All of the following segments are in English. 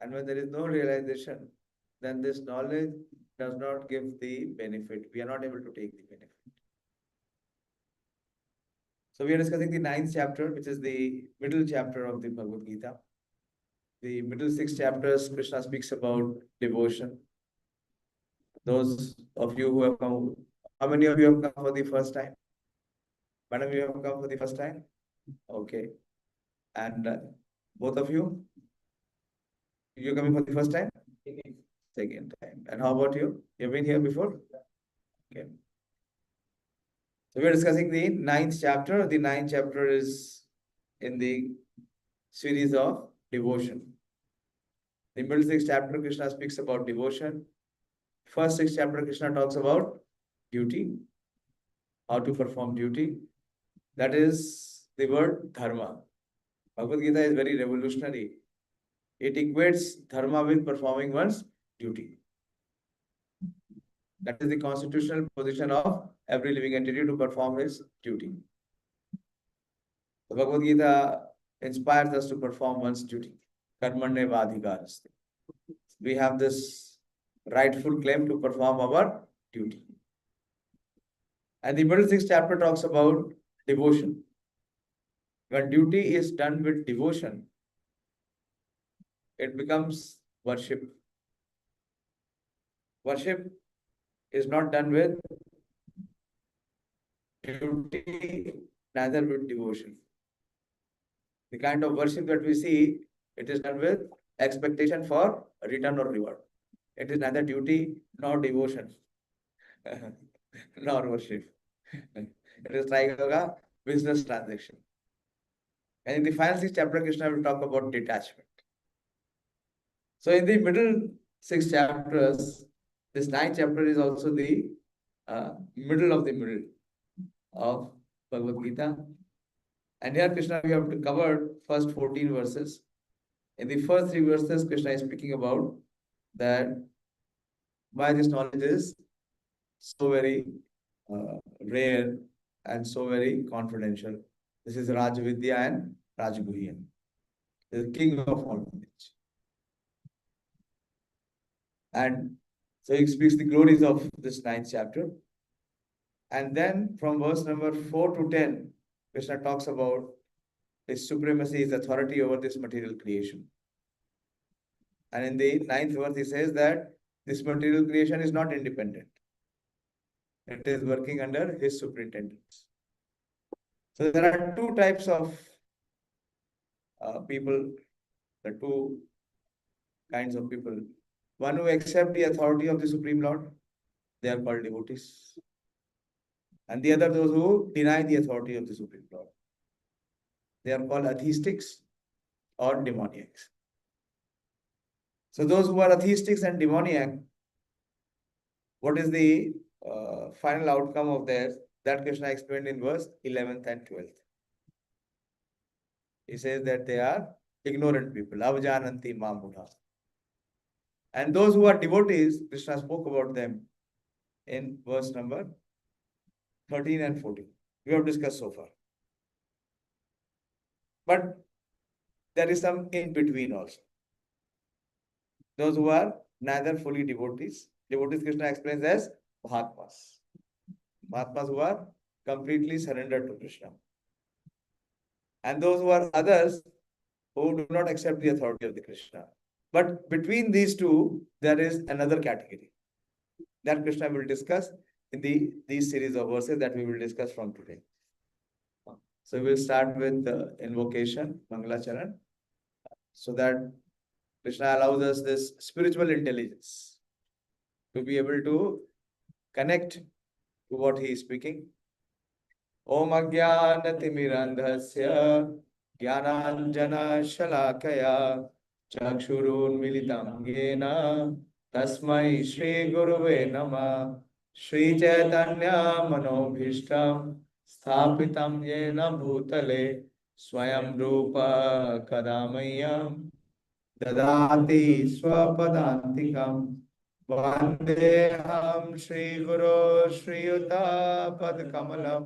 And when there is no realization, then this knowledge does not give the benefit. We are not able to take the benefit. So we are discussing the 9th chapter, which is the middle chapter of the Bhagavad Gita. The middle 6 chapters, Krishna speaks about devotion. Those of you who have come, how many of you have come for the first time? Madam, you have come for the first time? Okay. And both of you? You're coming for the first time? Second time. And how about you? You've been here before? Okay. So we're discussing the 9th chapter. The 9th chapter is in the series of devotion. The middle 6 chapter, Krishna speaks about devotion. First 6 chapter, Krishna talks about duty, how to perform duty. That is the word dharma. Bhagavad Gita is very revolutionary. It equates dharma with performing one's duty. That is the constitutional position of every living entity, to perform his duty. The Bhagavad Gita inspires us to perform one's duty. Karmanyeva adhikaraste. We have this rightful claim to perform our duty. And the middle 6 chapter talks about devotion. When duty is done with devotion, it becomes worship. Worship is not done with duty, neither with devotion. The kind of worship that we see, it is done with expectation for return or reward. It is neither duty nor devotion, nor worship. It is like a business transaction. And in the final 6 chapter, Krishna will talk about detachment. So in the middle 6 chapters, this 9th chapter is also the middle of the middle of Bhagavad Gita. And here Krishna, we have covered first 14 verses. In the first 3 verses, Krishna is speaking about that why this knowledge is so very rare and so very confidential. This is Rajavidya and Rajguhyan, the king of all knowledge. And so he speaks the glories of this 9th chapter. And then from verse number 4 to 10, Krishna talks about his supremacy, his authority over this material creation. And in the 9th verse, he says that this material creation is not independent. It is working under his superintendence. So there are 2 types of people, the 2 kinds of people. One who accept the authority of the Supreme Lord, they are called devotees. And the other, those who deny the authority of the Supreme Lord, they are called atheistics or demoniacs. So those who are atheistics and demoniac, what is the final outcome of theirs? That Krishna explained in verse 11th and 12th. He says that they are ignorant people. Avajananti mamudha. And those who are devotees, Krishna spoke about them in verse number 13 and 14. We have discussed so far. But there is some in between also. Those who are neither fully devotees. Devotees Krishna explains as Mahatmas. Mahatmas who are completely surrendered to Krishna. And those who are others who do not accept the authority of the Krishna. But between these 2, there is another category that Krishna will discuss in these series of verses that we will discuss from today. So we will start with the invocation, Mangalacharan, so that Krishna allows us this spiritual intelligence to be able to connect to what he is speaking. Om Ajnanatirmirandhasya Jnananjana Shalakaya Chakshurun Militam Yena Tasmai Shri Guruve Nama Shri Chaitanya Manobhishtam Sthapitam Yena Bhutale Swayam Rupa Kadamayam Dadati Swapadantikam Vandeham Shri Guru Shri Yuta Padkamalam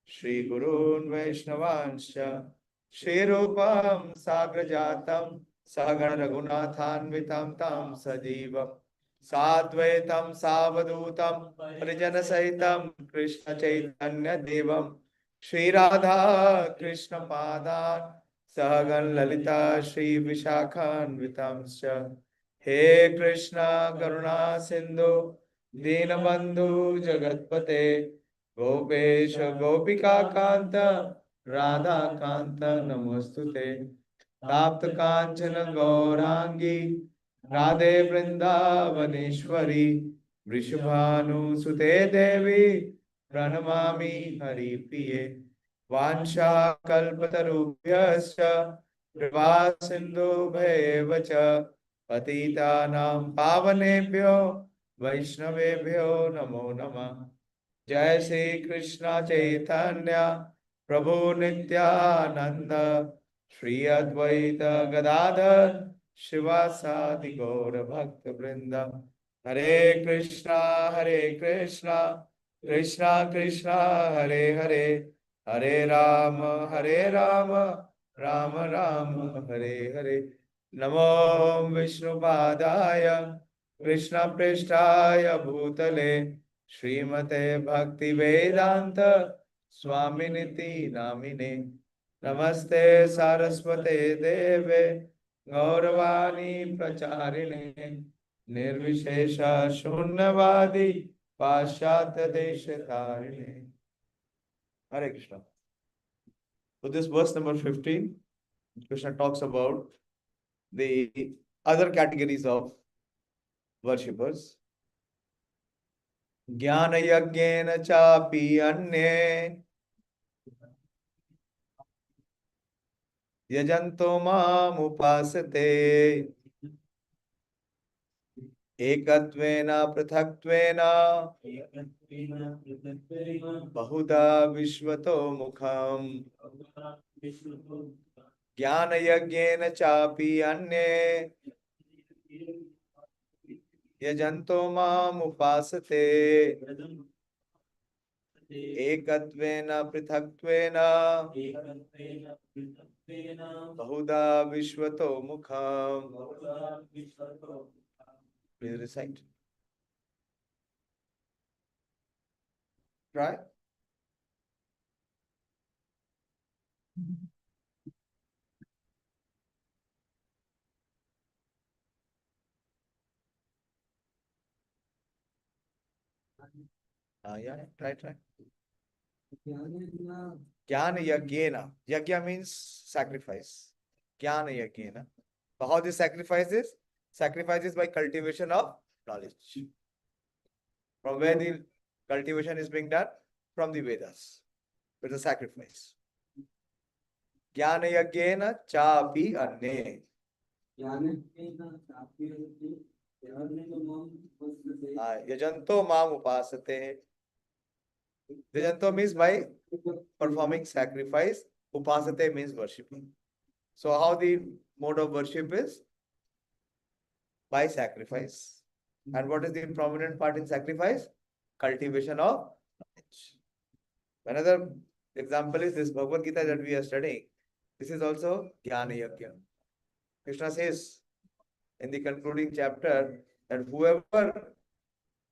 Shri Gurun Vaishnavanscha Shri Rupam Sagrajatam Sagana Raghunathanvitam tam sajivam Sadvaitam Savadutam Parijana Sahitam Krishna Chaitanya Devam Shri Radha Krishna Padan Sahagan Lalita Shri Vishakhanvitam Scha He Krishna Karuna Sindhu Dinabandhu Jagatpate Gopesha Gopika Kanta Radha Kanta Namostute ताप्त कांचन गौरांगी राधे वृंदावनेश्वरी वृषभानुसुते देवी प्रणमामि हरिप्रिये वाञ्छाकल्पतरुभ्यश्च कृपा सिन्धुभ्येव च पतितानां पावनेभ्यो वैष्णवेभ्यो नमो नमः। जय श्री कृष्ण चैतन्य प्रभु नित्यानंद श्री अद्वैत गदाधर शिवासादि गौर भक्त वृंद हरे कृष्णा कृष्णा कृष्णा हरे हरे हरे राम राम राम हरे हरे। नमो विष्णुपादाय कृष्ण पृष्ठाय भूतले श्रीमते भक्ति वेदांत स्वामिनिति नामिने नमस्ते सारस्वते देवे गौरवाणी प्रचारिणे निर्विशेष शून्यवादी पाश्चात्य देश तारिणे। Hare Krishna. So this verse number 15, Krishna talks about the other categories of worshippers. ज्ञान यज्ञेन चापि अन्ये यजन्तो मामुपासते एकत्वेन पृथक्त्वेन बहुधा विश्वतो मुखम् ज्ञान यज्ञेन चापि अन्ये यजन्तो मामुपासते एकत्वेन पृथक्त्वेन बहुधा विश्वतो मुखम्। Please recite. Try. Yeah, try. Jnana yajnena. Yajna means sacrifice. Jnana yajnena. So how this sacrifice is? Sacrifice is by cultivation of knowledge. From where the cultivation is being done? From the Vedas. With a sacrifice. Jnana yajnena chapi anne. Yajanto mam upasate. Yajanto means by performing sacrifice. Upasate means worshipping. So how the mode of worship is? By sacrifice. And what is the prominent part in sacrifice? Cultivation of knowledge. Another example is this Bhagavad Gita that we are studying. This is also Jnana Yajna. Krishna says in the concluding chapter that whoever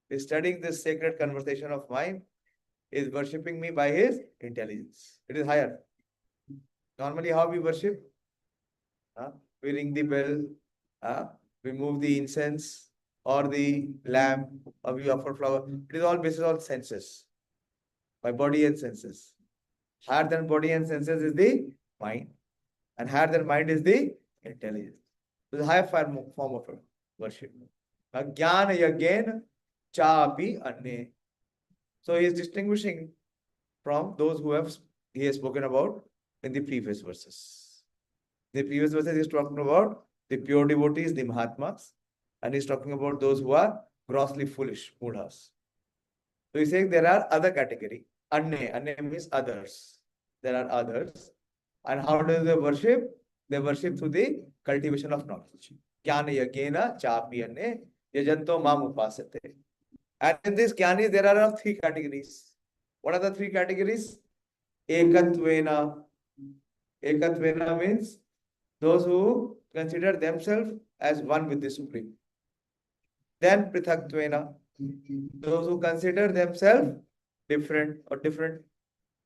is studying this sacred conversation of mine is worshipping me by his intelligence. It is higher. Normally how we worship? We ring the bell, we move the incense or the lamp, or we offer flower. It is all based on senses, by body and senses. Higher than body and senses is the mind, and higher than mind is the intelligence. So the higher form of worship. Jnana yajnena chapi anne. So he is distinguishing from those who he has spoken about in the previous verses. The previous verses he is talking about the pure devotees, the Mahatmas, and he is talking about those who are grossly foolish, mudhas. So he is saying there are other category. Anne means others. There are others. And how do they worship? They worship through the cultivation of knowledge. Jnana yajnena chapi anne yajanto mam upasate. And in this jnani, there are three categories. What are the three categories? Ekatvena. Ekatvena means those who consider themselves as one with the Supreme. Then Prithaktvena, those who consider themselves different or different.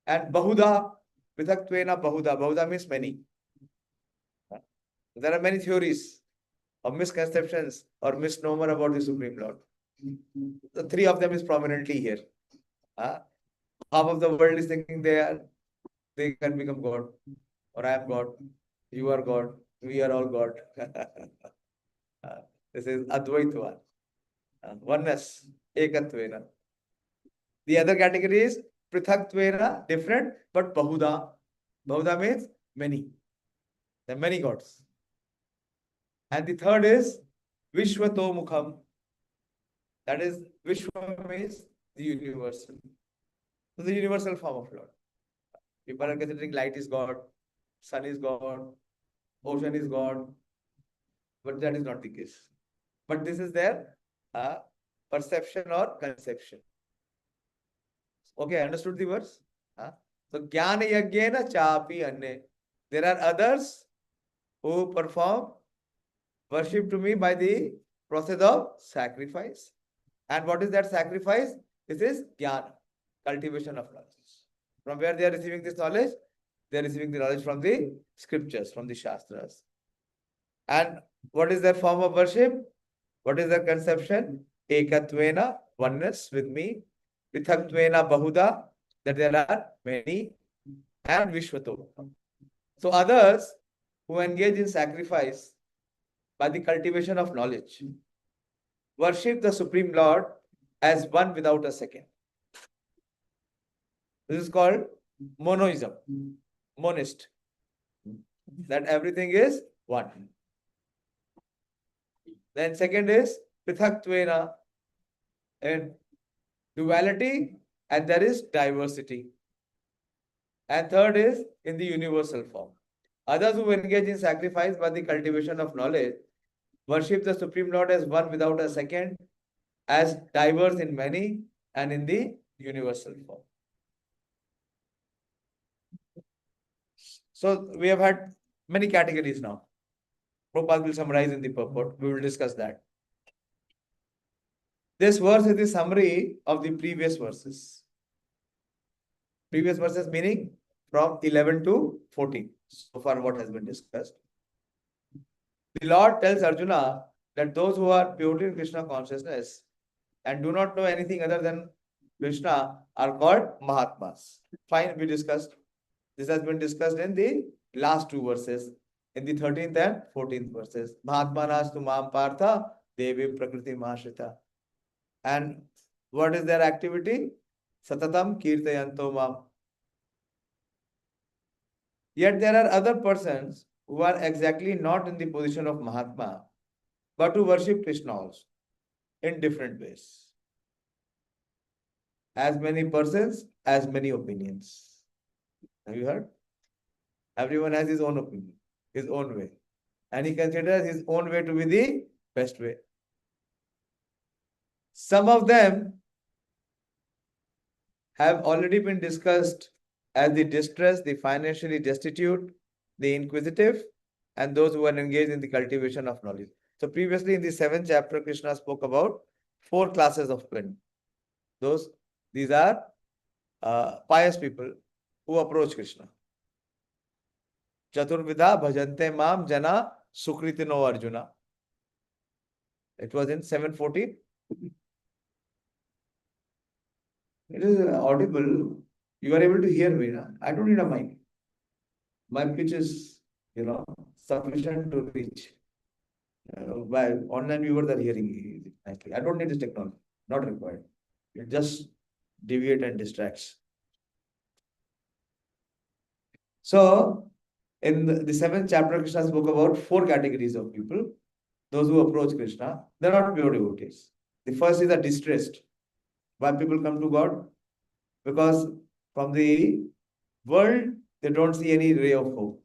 And Bahuda, Prithaktvena Bahuda. Bahuda means many. There are many theories or misconceptions or misnomer about the Supreme Lord. The three of them is prominently here. Half of the world is thinking they can become God, or I am God, you are God, we are all God. This is Advaitva, oneness, Ekatvena. The other category is Prithaktvena, different, but Bahuda. Bahuda means many. There are many gods. And the third is Vishwato Mukham. That is, Vishwa means the universal. So the universal form of Lord. People are considering light is God, sun is God, ocean is God, but that is not the case. But this is their perception or conception. Okay, understood the verse? So, Jnana Yajnana Chapi Anne. There are others who perform worship to me by the process of sacrifice. And what is that sacrifice? This is Jnana, cultivation of knowledge. From where they are receiving this knowledge? They are receiving the knowledge from the scriptures, from the Shastras. And what is their form of worship? What is their conception? Ekatvena, oneness with me. Prithaktvena Bahuda, that there are many. And Vishwato. So others who engage in sacrifice by the cultivation of knowledge worship the Supreme Lord as one without a second. This is called monoism, monist. That everything is one. Then second is Prithaktvena, and duality, and there is diversity. And third is in the universal form. Others who engage in sacrifice by the cultivation of knowledge worship the Supreme Lord as one without a second, as diverse in many, and in the universal form. So we have had many categories now. Prabhupada will summarize in the purport. We will discuss that. This verse is the summary of the previous verses. Previous verses meaning from 11 to 14. So far what has been discussed. The Lord tells Arjuna that those who are purely in Krishna consciousness and do not know anything other than Krishna are called Mahatmas. Fine, we discussed. This has been discussed in the last two verses, in the 13th and 14th verses. Mahatmanas tu mam partha, devi prakriti mahashrita. And what is their activity? Satatam kirtayanto mam. Yet there are other persons who are exactly not in the position of Mahatma, but who worship Krishna also in different ways. As many persons, as many opinions. Have you heard? Everyone has his own opinion, his own way. And he considers his own way to be the best way. Some of them have already been discussed as the distressed, the financially destitute, the inquisitive, and those who are engaged in the cultivation of knowledge. So previously in the 7th chapter, Krishna spoke about 4 classes of men. These are pious people who approach Krishna. Chaturvidha bhajante mam jana sukritino Arjuna. It was in 7:14. It is audible. You are able to hear me. Na? I don't need a mic. My pitch is, sufficient to reach. By online viewers are hearing nicely. I don't need this technology. Not required. It just deviates and distracts. So, in the 7th chapter, Krishna spoke about 4 categories of people. Those who approach Krishna, they are not pure devotees. The first is the distressed. Why people come to God? Because from the world, they don't see any ray of hope.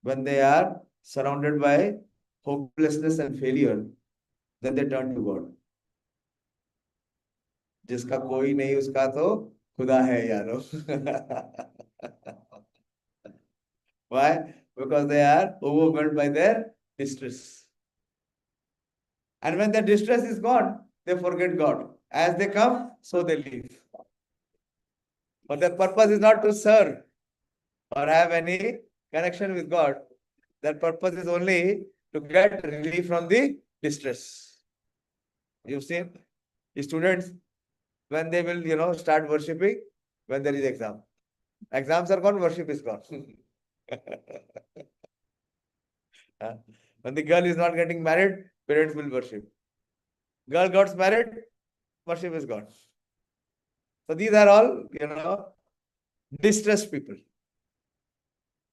When they are surrounded by hopelessness and failure, then they turn to God. जिसका कोई नहीं उसका तो खुदा है यारो. Why? because they are overwhelmed by their distress. And when their distress is gone, they forget God. As they come, so they leave. But their purpose is not to serve or have any connection with God. Their purpose is only to get relief from the distress. You've seen the students when they will, start worshipping when there is exam. Exams are gone, worship is gone. When the girl is not getting married, parents will worship. Girl got married, worship is gone. So these are all, distressed people.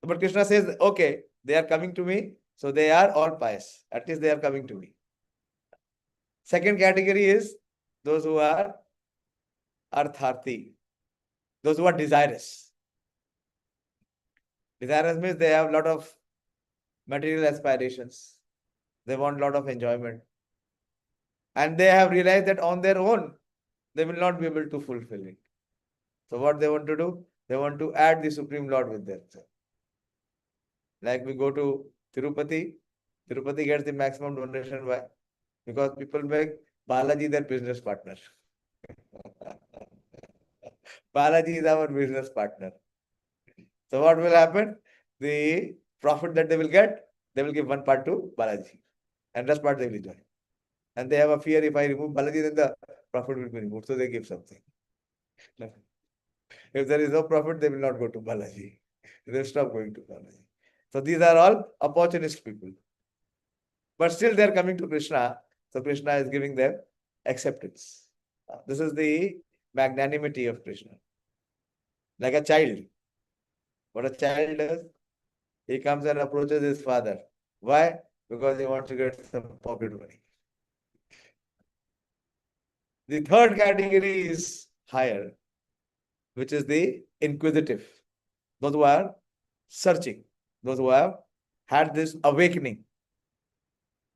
But Krishna says, okay, they are coming to me, so they are all pious. At least they are coming to me. Second category is those who are artharthi, those who are desirous. Desirous means they have a lot of material aspirations. They want a lot of enjoyment. And they have realized that on their own, they will not be able to fulfill it. So what they want to do? They want to add the Supreme Lord with themselves. Like we go to Tirupati, Tirupati gets the maximum donation. Why? Because people make Balaji their business partner. Balaji is our business partner. So what will happen? The profit that they will get, they will give one part to Balaji. And rest part they will enjoy. And they have a fear, if I remove Balaji, then the profit will be removed. So they give something. If there is no profit, they will not go to Balaji. They will stop going to Balaji. So these are all opportunist people. But still they are coming to Krishna. So Krishna is giving them acceptance. This is the magnanimity of Krishna. Like a child. What a child does, he comes and approaches his father. Why? Because he wants to get some pocket money. The third category is higher, which is the inquisitive. Those who are searching, those who have had this awakening.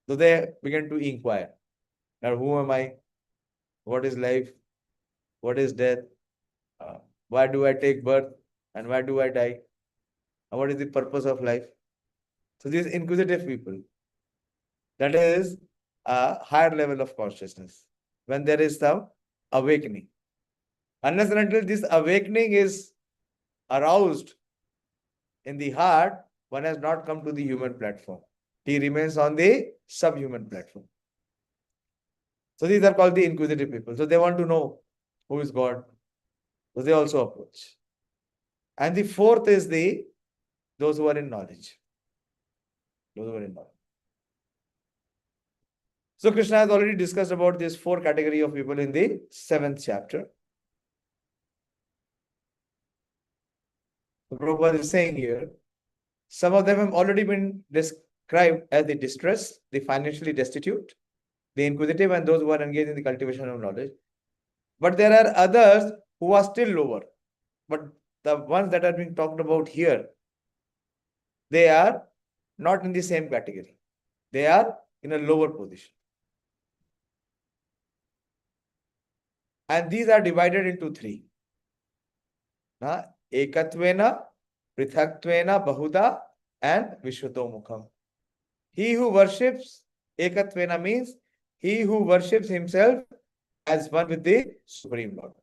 So they begin to inquire. Now, who am I? What is life? What is death? Why do I take birth? And why do I die? And what is the purpose of life? So these inquisitive people, that is a higher level of consciousness. When there is some awakening. Unless and until this awakening is aroused in the heart, one has not come to the human platform. He remains on the subhuman platform. So these are called the inquisitive people. So they want to know who is God. So they also approach. And the fourth is those who are in knowledge. Those who are in knowledge. So Krishna has already discussed about these four category of people in the 7th chapter. So Prabhupada is saying here, some of them have already been described as the distressed, the financially destitute, the inquisitive, and those who are engaged in the cultivation of knowledge. But there are others who are still lower. But the ones that are being talked about here, they are not in the same category. They are in a lower position. And these are divided into three. Ekatvena, Prithaktvena, Bahuda, and Vishwatomukham. He who worships, Ekatvena means he who worships himself as one with the Supreme Lord.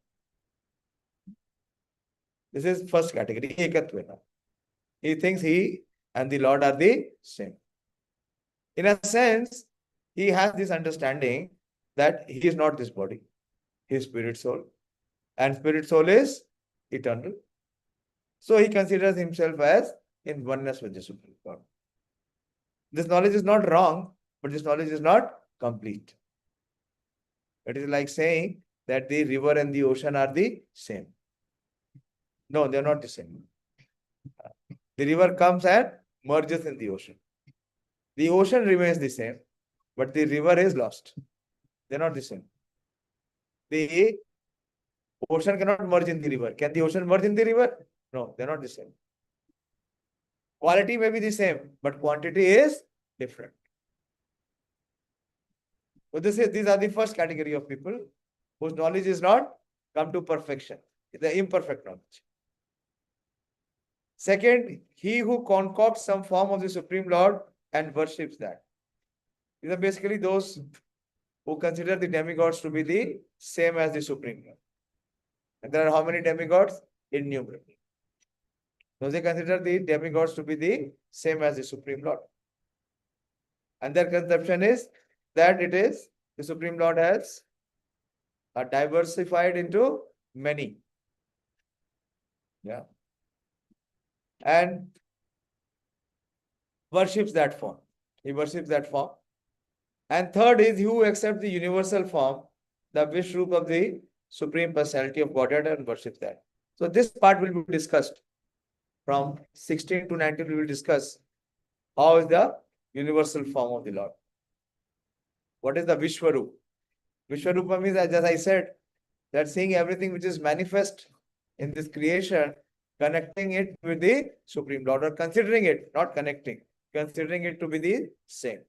This is first category, Ekatvena. He thinks he and the Lord are the same. In a sense, he has this understanding that he is not this body. He is spirit soul. And spirit soul is eternal. So he considers himself as in oneness with the Supreme God. This knowledge is not wrong, but this knowledge is not complete. It is like saying that the river and the ocean are the same. No, they are not the same. The river comes and merges in the ocean. The ocean remains the same, but the river is lost. They are not the same. The ocean cannot merge in the river. Can the ocean merge in the river? No, they are not the same. Quality may be the same, but quantity is different. So these are the first category of people whose knowledge is not come to perfection. It's the imperfect knowledge. Second, he who concocts some form of the Supreme Lord and worships that. These are basically those who consider the demigods to be the same as the Supreme Lord. And there are how many demigods? Innumerable. So they consider the demigods to be the same as the Supreme Lord. And their conception is that it is the Supreme Lord has diversified into many. Yeah. And worships that form. He worships that form. And third is who accepts the universal form, the Vishrup of the Supreme Personality of Godhead and worships that. So this part will be discussed. From 16 to 19, we will discuss how is the universal form of the Lord. What is the Vishwarup? Vishwarupa means, as I said, that seeing everything which is manifest in this creation, connecting it with the Supreme Lord, or considering it, not connecting, considering it to be the same.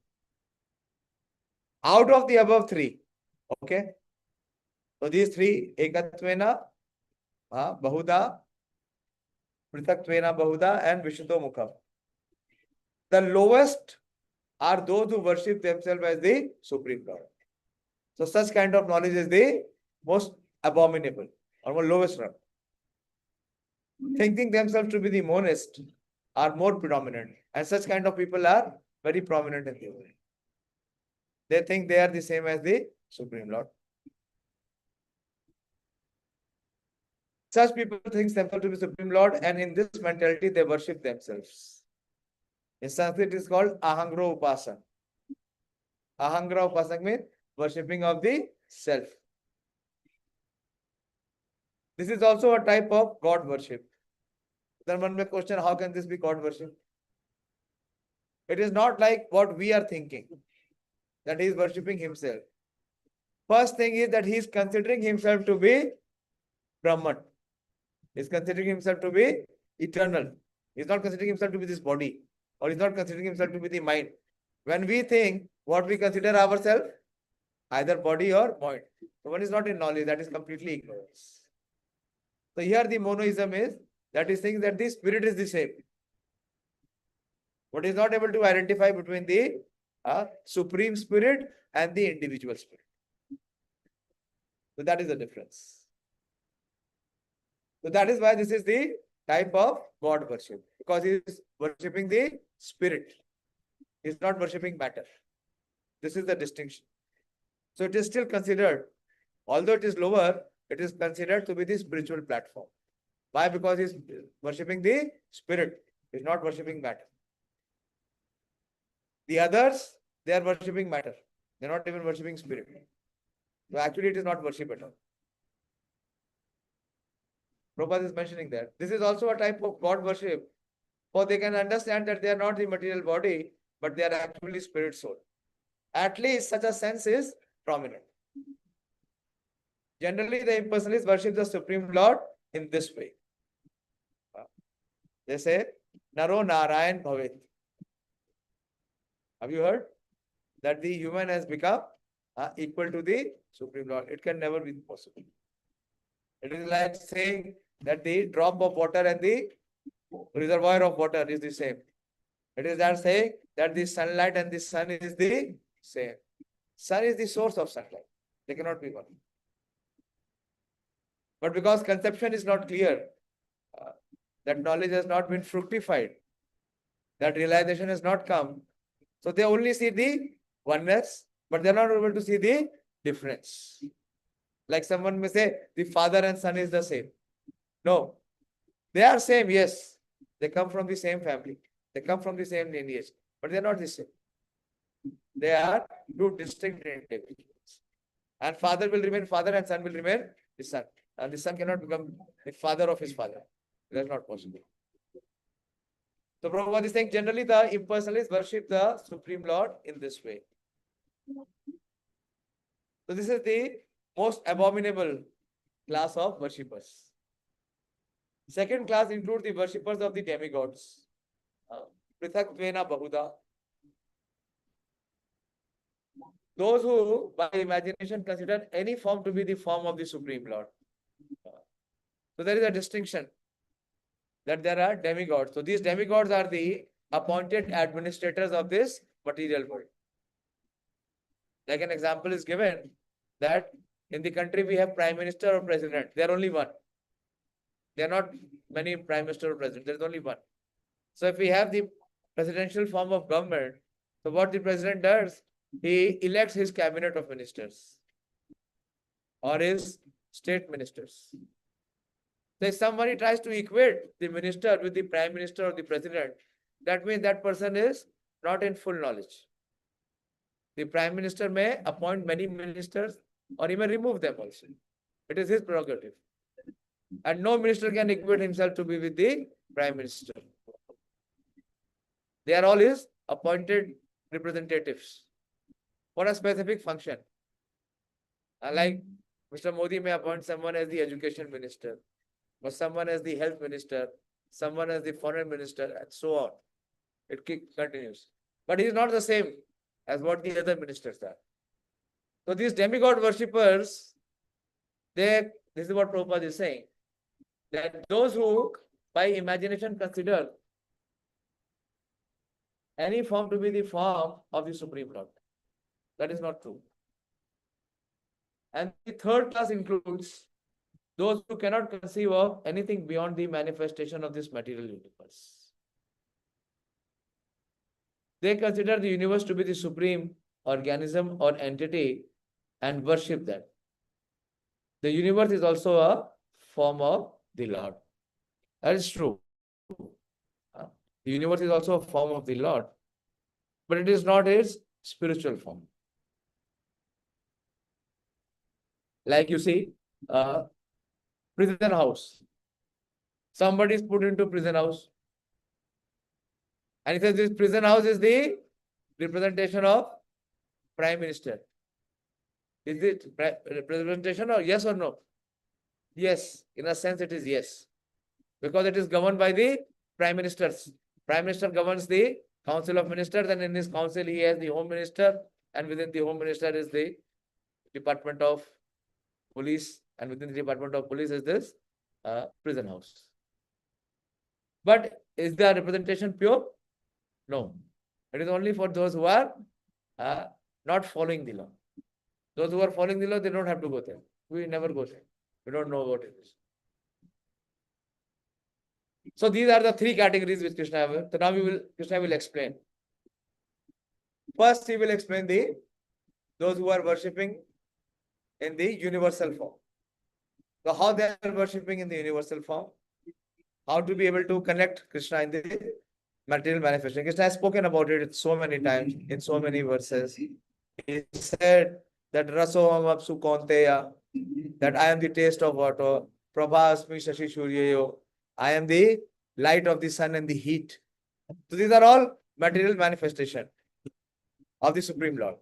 Out of the above three, okay? So these three, Ekatvena, Bahuda, Prithaktvena Bahuda, and Vishuddha Mukham. The lowest are those who worship themselves as the Supreme Lord. So such kind of knowledge is the most abominable, or lowest rung. Thinking themselves to be the monist are more predominant, and such kind of people are very prominent in the world. They think they are the same as the Supreme Lord. Such people think themselves to be Supreme Lord, and in this mentality they worship themselves. In Sanskrit, it is called Ahangra Upasan. Ahangra Upasan means worshipping of the self. This is also a type of God worship. Then one may question, how can this be God worship? It is not like what we are thinking, that he is worshipping himself. First thing is that he is considering himself to be Brahman. He is considering himself to be eternal. He is not considering himself to be this body, or he is not considering himself to be the mind. When we think, what we consider ourselves, either body or mind. So one is not in knowledge, that is completely ignorance. So here the monoism is, that is saying that the spirit is the same. But is not able to identify between the supreme spirit and the individual spirit. So that is the difference. So that is why this is the type of God worship, because he is worshipping the spirit. He is not worshipping matter. This is the distinction. So it is still considered, although it is lower, it is considered to be the spiritual platform. Why? Because he is worshipping the spirit. He is not worshipping matter. The others, they are worshipping matter. They are not even worshipping spirit. So actually it is not worship at all. Prabhupada is mentioning that. This is also a type of God worship, for they can understand that they are not the material body, but they are actually spirit soul. At least such a sense is prominent. Generally, the impersonalists worship the Supreme Lord in this way. They say, Naro Narayan Bhavet. Have you heard? That the human has become equal to the Supreme Lord. It can never be possible. It is like saying that the drop of water and the reservoir of water is the same. It is that saying that the sunlight and the sun is the same. Sun is the source of sunlight. They cannot be one. But because conception is not clear, that knowledge has not been fructified, that realization has not come, so they only see the oneness, but they are not able to see the difference. Like someone may say, the father and son is the same. No, they are same, yes. They come from the same family. They come from the same lineage, but they are not the same. They are two distinct individuals. And father will remain father and son will remain the son. And the son cannot become the father of his father. That is not possible. So Prabhupada is saying generally the impersonalists worship the Supreme Lord in this way. So this is the most abominable class of worshippers. Second class includes the worshippers of the demigods. Prithaktvena Bahuda. Those who by imagination consider any form to be the form of the Supreme Lord. So there is a distinction that there are demigods. So these demigods are the appointed administrators of this material world. Like an example is given that in the country we have prime minister or president. They are only one. There are not many prime minister or president. There is only one. So if we have the presidential form of government, so what the president does, he elects his cabinet of ministers or his state ministers. So if somebody tries to equate the minister with the prime minister or the president, that means that person is not in full knowledge. The prime minister may appoint many ministers or he may remove them also. It is his prerogative. And no minister can equate himself to be with the prime minister. They are all his appointed representatives for a specific function. Like Mr. Modi may appoint someone as the education minister, or someone as the health minister, someone as the foreign minister, and so on. It continues. But he is not the same as what the other ministers are. So these demigod worshippers, this is what Prabhupada is saying, that those who by imagination consider any form to be the form of the Supreme Lord, that is not true. And the third class includes those who cannot conceive of anything beyond the manifestation of this material universe. They consider the universe to be the supreme organism or entity and worship that. The universe is also a form of the Lord. That is true. The universe is also a form of the Lord, but it is not his spiritual form. Like you see, prison house. Somebody is put into prison house. And he says this prison house is the representation of Prime Minister. Is it representation or yes or no? Yes, in a sense it is yes. Because it is governed by the Prime Ministers. Prime Minister governs the Council of Ministers, and in his council he has the Home Minister, and within the Home Minister is the Department of Police, and within the Department of Police is this prison house. But is the representation pure? No. It is only for those who are not following the law. Those who are following the law, they don't have to go there. We never go there. We don't know what it is. So these are the three categories which Krishna has. So now Krishna will explain. First, he will explain those who are worshipping in the universal form. So how they are worshipping in the universal form, how to be able to connect Krishna in the material manifestation. Krishna has spoken about it so many times, in so many verses. He said that Rasoham Apsu Kaunteya, that I am the taste of water, Prabhasmi Shashi Shuryayo, I am the light of the sun and the heat. So these are all material manifestation of the Supreme Lord.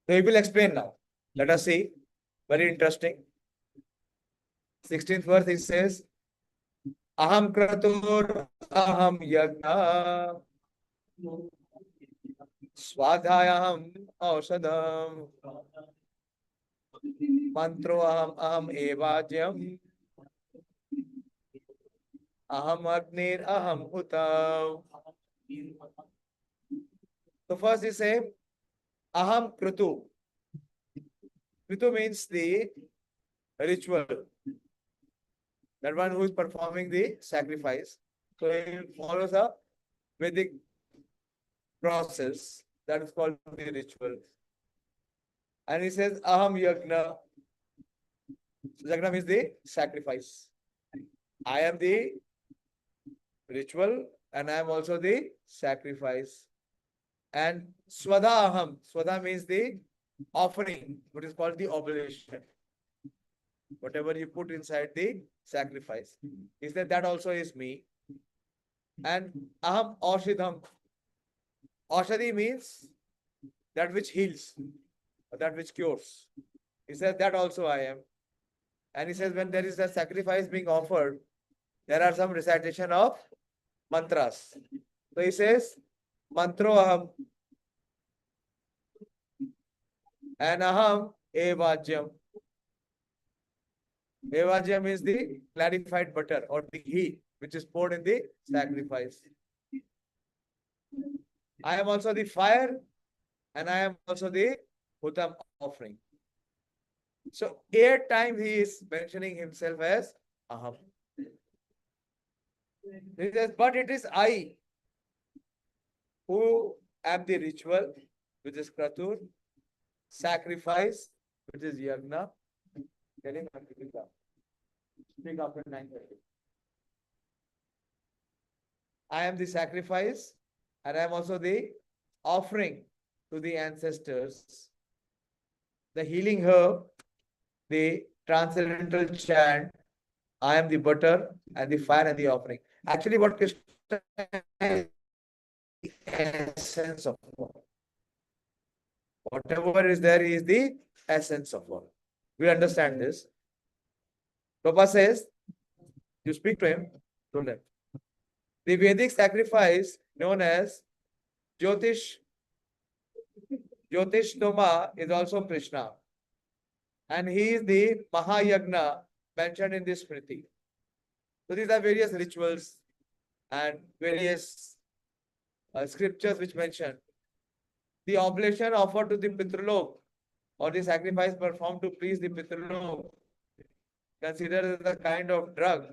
So he will explain now. Let us see. Very interesting. 16th verse, he says, Aham kratur aham yagna swadhyayam aushadam mantro aham evajyam aham agnir aham hutam. So first he says, Aham kratu. Kratu means the ritual. That one who is performing the sacrifice. So he follows a Vedic process that is called the ritual. And he says, Aham yagna. Yagna means the sacrifice. I am the ritual and I am also the sacrifice. And Swada Aham. Swada means the offering, what is called the oblation. Whatever you put inside the sacrifice. He said that also is me. And Aham Aushidham. Aushadhi means that which heals, or that which cures. He says that also I am. And he says when there is a sacrifice being offered, there are some recitation of mantras. So he says, Mantro Aham and Aham Evajyam. Evajya means the clarified butter or the ghee, which is poured in the sacrifice. I am also the fire, and I am also the Hutam offering. So 8 times he is mentioning himself as Aham. He says, but it is I who am the ritual, which is Kratur, sacrifice, which is Yagna. Telling speak after 9:30. I am the sacrifice, and I am also the offering to the ancestors. The healing herb, the transcendental chant, I am the butter and the fire and the offering. Actually, what Krishna is the essence of all. Whatever is there is the essence of all. We understand this. Prabhupada says, you speak to him, don't let. The Vedic sacrifice known as Jyotish, Jyotish Toma is also Krishna. And he is the Mahayagna mentioned in this Smriti. So these are various rituals and various scriptures which mention the oblation offered to the Pitralok or the sacrifice performed to please the Pitralok, considered as a kind of drug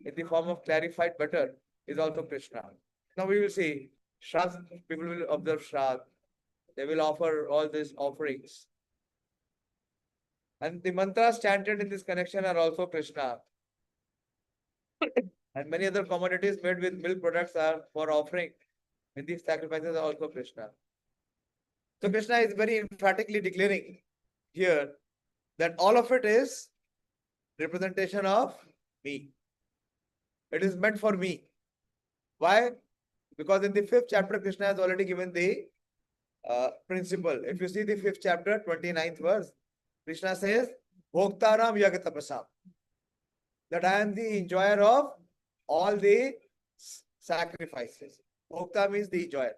in the form of clarified butter, is also Krishna. Now we will see, Shraddh, people will observe Shraddh. They will offer all these offerings. And the mantras chanted in this connection are also Krishna. And many other commodities made with milk products are for offering. And these sacrifices are also Krishna. So Krishna is very emphatically declaring here that all of it is representation of me. It is meant for me. Why? Because in the 5th chapter, Krishna has already given the principle. If you see the 5th chapter, 29th verse, Krishna says, Bhoktaram Yagatapasam. That I am the enjoyer of all the sacrifices. Bhokta means the enjoyer.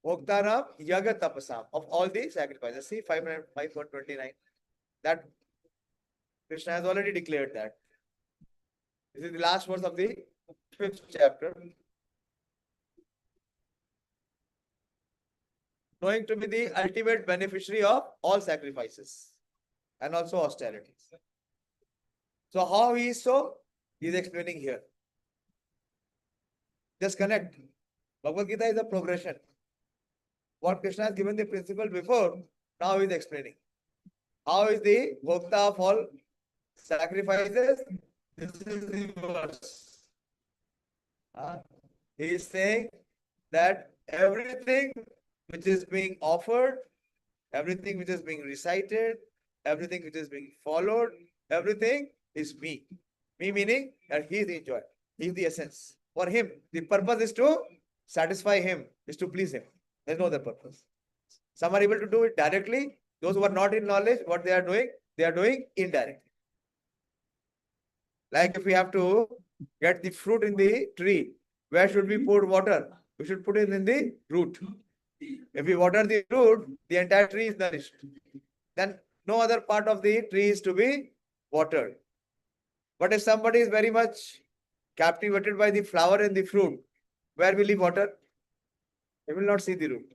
Bhoktaram Yagatapasam of all the sacrifices. See 5:29. That Krishna has already declared that. This is the last verse of the 5th chapter. Knowing to be the ultimate beneficiary of all sacrifices and also austerities. So how he is so? He is explaining here. Just connect. Bhagavad Gita is a progression. What Krishna has given the principle before, now he is explaining. How is the Bhokta of all sacrifices? This is the verse. He is saying that everything which is being offered, everything which is being recited, everything which is being followed, everything is me. Me meaning that he is the enjoyer. He is the essence. For him, the purpose is to satisfy him, is to please him. There is no other purpose. Some are able to do it directly. Those who are not in knowledge, what they are doing indirectly. Like if we have to get the fruit in the tree, where should we pour water? We should put it in the root. If we water the root, the entire tree is nourished. Then no other part of the tree is to be watered. But if somebody is very much captivated by the flower and the fruit, where will he water? He will not see the root.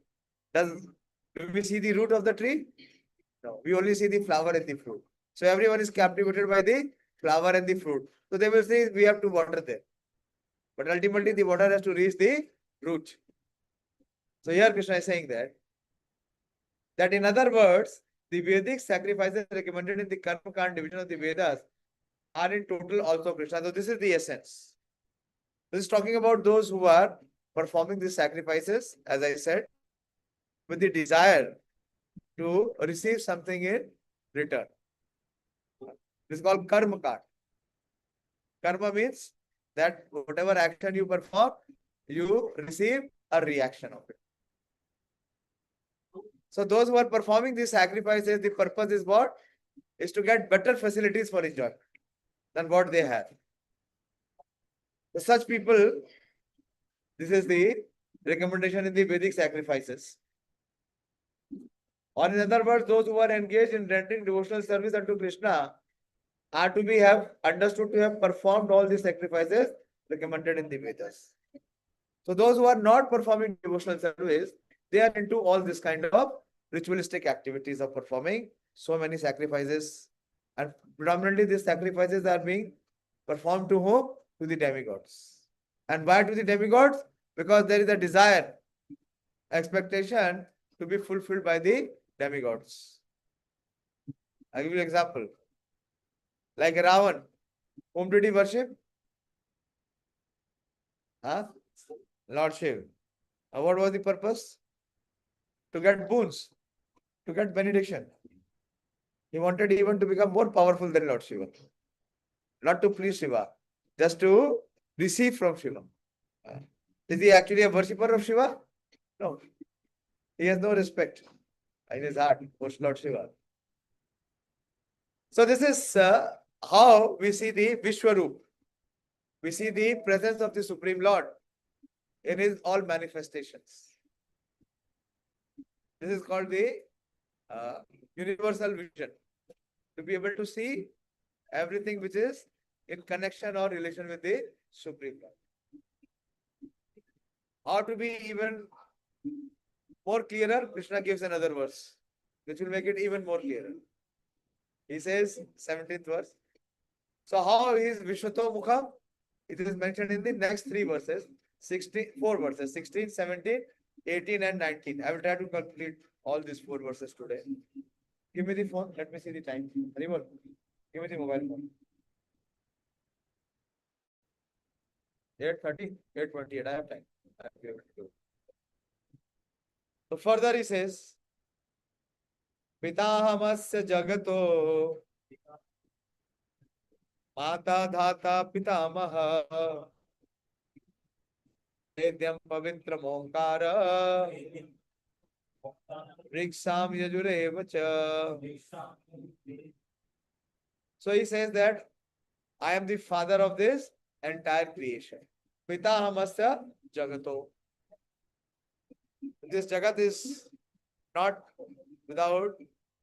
Do we see the root of the tree? No, we only see the flower and the fruit. So everyone is captivated by the flower and the fruit. So they will say we have to water there. But ultimately the water has to reach the root. So here Krishna is saying that in other words, the Vedic sacrifices recommended in the Karma Kand division of the Vedas are in total also Krishna. So this is the essence. This is talking about those who are performing these sacrifices, as I said, with the desire to receive something in return. This is called karma kand. Karma means that whatever action you perform, you receive a reaction of it. So those who are performing these sacrifices, the purpose is what? Is to get better facilities for enjoyment than what they have. So such people, this is the recommendation in the Vedic sacrifices. Or in other words, those who are engaged in rendering devotional service unto Krishna are to be have understood to have performed all the sacrifices recommended in the Vedas. So those who are not performing devotional service, they are into all this kind of ritualistic activities of performing so many sacrifices. And predominantly these sacrifices are being performed to whom? To the demigods. And why to the demigods? Because there is a desire, expectation to be fulfilled by the demigods. I'll give you an example. Like Ravan, whom did he worship? Huh? Lord Shiva. What was the purpose? To get boons, to get benediction. He wanted even to become more powerful than Lord Shiva. Not to please Shiva, just to receive from Shiva. Is he actually a worshipper of Shiva? No. He has no respect in his heart for Lord Shiva. So this is how we see the Vishwaroop. We see the presence of the Supreme Lord in his all manifestations. This is called the universal vision. To be able to see everything which is in connection or relation with the Supreme Lord. How to be even more clearer, Krishna gives another verse, which will make it even more clearer. He says, 17th verse. So how is Vishwato Mukham? It is mentioned in the next three verses, 4 verses, 16, 17, 18 and 19. I will try to complete all these 4 verses today. Give me the phone. Let me see the time. Haribol, give me the mobile phone. 8:30, 8:28. I have time. I will be able to do. So further he says, Pitahamasya jagato Mata dhata pitamaha Vedyam pavitram onkara Riksham yajurevacha. So he says that I am the father of this entire creation. Pitahamasya jagato. This jagat is not without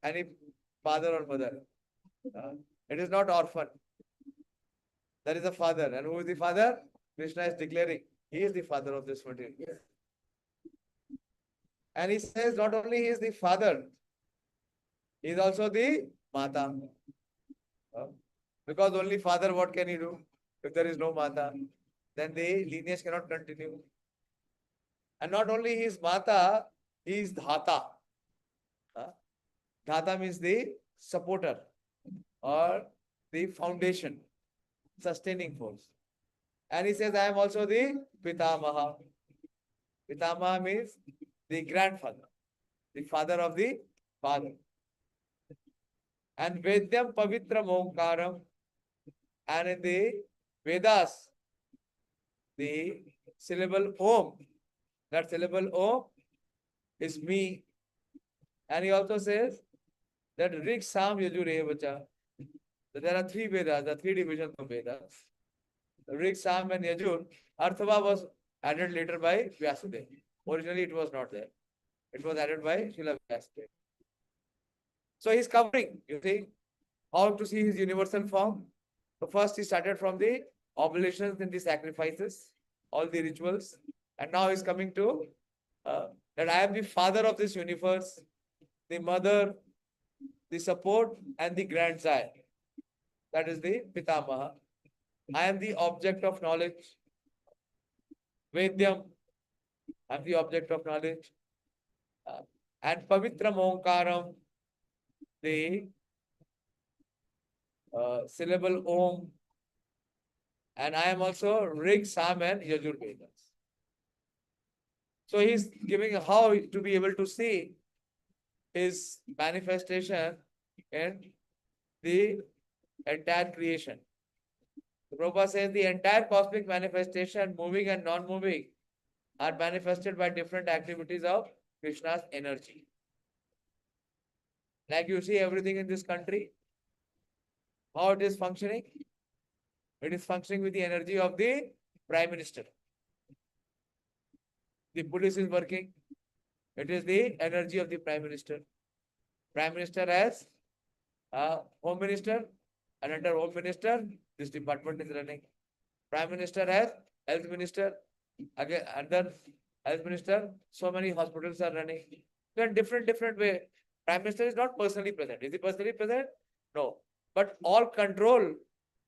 any father or mother. It is not orphan. There is a father. And who is the father? Krishna is declaring. He is the father of this material. And he says not only he is the father, he is also the mata. Because only father, what can he do? If there is no mata, then the lineage cannot continue. And not only he is mata, he is dhata. Dhata means the supporter or the foundation, sustaining force. And he says, I am also the Pitamaha. Pitamaha means the grandfather, the father of the father. And Vedyam Pavitra Omkaram. And in the Vedas, the syllable Om, that syllable Om is me. And he also says that Rig Sam Yajur Evacha. So there are 3 Vedas, the 3 divisions of Vedas. Rig, Sam and Yajur. Arthava was added later by Vyasadeva. Originally it was not there. It was added by Srila Vyasadeva. So he's covering, you see, how to see his universal form. So first he started from the oblations and the sacrifices, all the rituals. And now he's coming to that I am the father of this universe, the mother, the support and the grandsire. That is the Pitamaha. I am the object of knowledge. Vedyam, I am the object of knowledge. And Pavitram Omkaram, the syllable Om. And I am also Rig, Sam and Yajur Vedas. So he's giving how to be able to see his manifestation in the entire creation. The Prabhupada says the entire cosmic manifestation, moving and non-moving, are manifested by different activities of Krishna's energy. Like you see everything in this country, how it is functioning? It is functioning with the energy of the Prime Minister. The police is working. It is the energy of the Prime Minister. Prime Minister as Home Minister, And under Home Minister, this department is running. Prime Minister has Health Minister. Again, under Health Minister, so many hospitals are running. So in different way. Prime Minister is not personally present. Is he personally present? No. But all control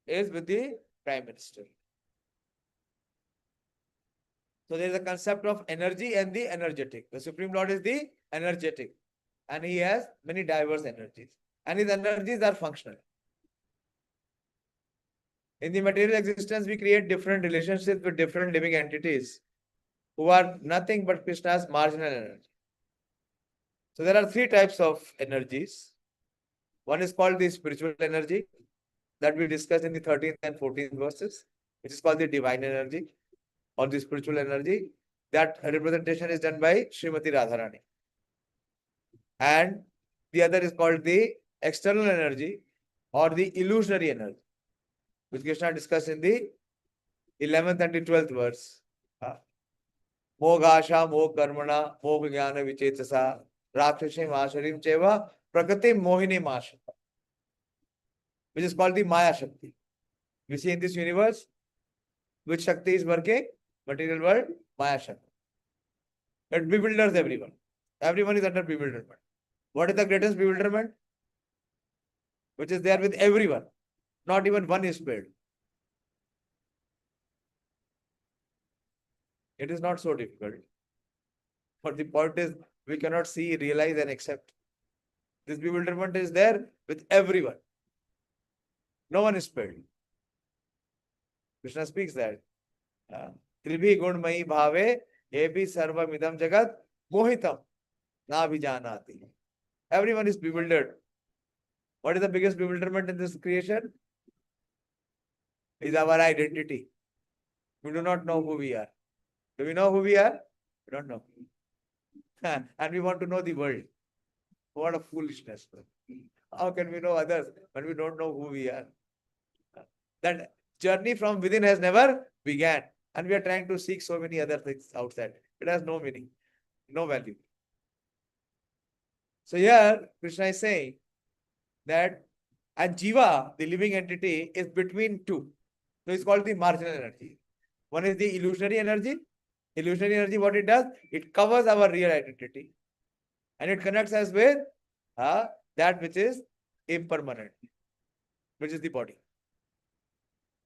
is with the Prime Minister. So there is a concept of energy and the energetic. The Supreme Lord is the energetic. And he has many diverse energies. And his energies are functional. In the material existence, we create different relationships with different living entities who are nothing but Krishna's marginal energy. So there are three types of energies. One is called the spiritual energy that we discussed in the 13th and 14th verses, which is called the divine energy or the spiritual energy. That representation is done by Srimati Radharani. And the other is called the external energy or the illusionary energy, which Krishna discussed in the 11th and the 12th verse. Mogasha, Mog Karmana, Mog Jnana Vichetasa, Rakshashim Asharim Cheva, Prakriti Mohini Masha, which is called the Maya Shakti. We see in this universe, which Shakti is working? Material world, Maya Shakti. It bewilders everyone. Everyone is under bewilderment. What is the greatest bewilderment? Which is there with everyone. Not even one is spared. It is not so difficult. But the point is, we cannot see, realize, and accept. This bewilderment is there with everyone. No one is spared. Krishna speaks that. Tribhi gunmayi bhave, ebi sarva midam jagat, mohitam, na vijanati. Everyone is bewildered. What is the biggest bewilderment in this creation? Is our identity. We do not know who we are. Do we know who we are? We don't know. And we want to know the world. What a foolishness. How can we know others when we don't know who we are? That journey from within has never began. And we are trying to seek so many other things outside. It has no meaning, no value. So here, Krishna is saying that and Jiva, the living entity, is between two. So it's called the marginal energy. One is the illusionary energy. Illusionary energy, what it does? It covers our real identity. And it connects us with that which is impermanent, which is the body.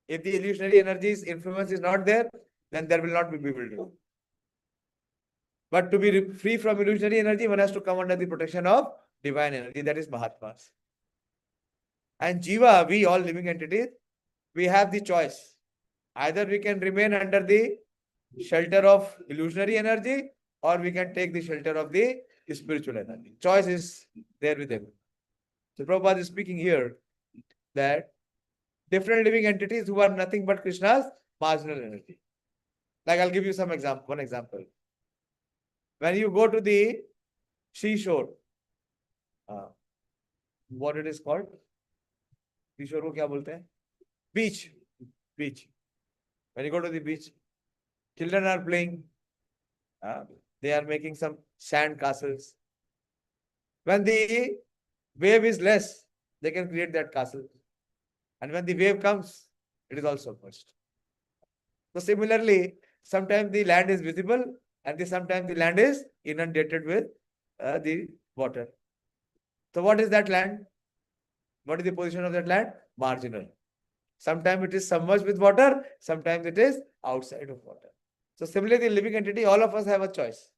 If the illusionary energy's influence is not there, then there will not be bewilderment. But to be free from illusionary energy, one has to come under the protection of divine energy, that is Mahatmas. And Jiva, we all living entities, we have the choice. Either we can remain under the shelter of illusionary energy, or we can take the shelter of the spiritual energy. Choice is there with them. So Prabhupada is speaking here that different living entities who are nothing but Krishna's marginal energy. Like I'll give you one example. When you go to the seashore, what it is called? Seashore को क्या बोलते हैं? Beach. When you go to the beach, children are playing. They are making some sand castles. When the wave is less, they can create that castle. And when the wave comes, it is also burst. So similarly, sometimes the land is visible and sometimes the land is inundated with the water. So what is that land? What is the position of that land? Marginal. Sometimes it is submerged with water, sometimes it is outside of water. So similarly, the living entity, all of us have a choice.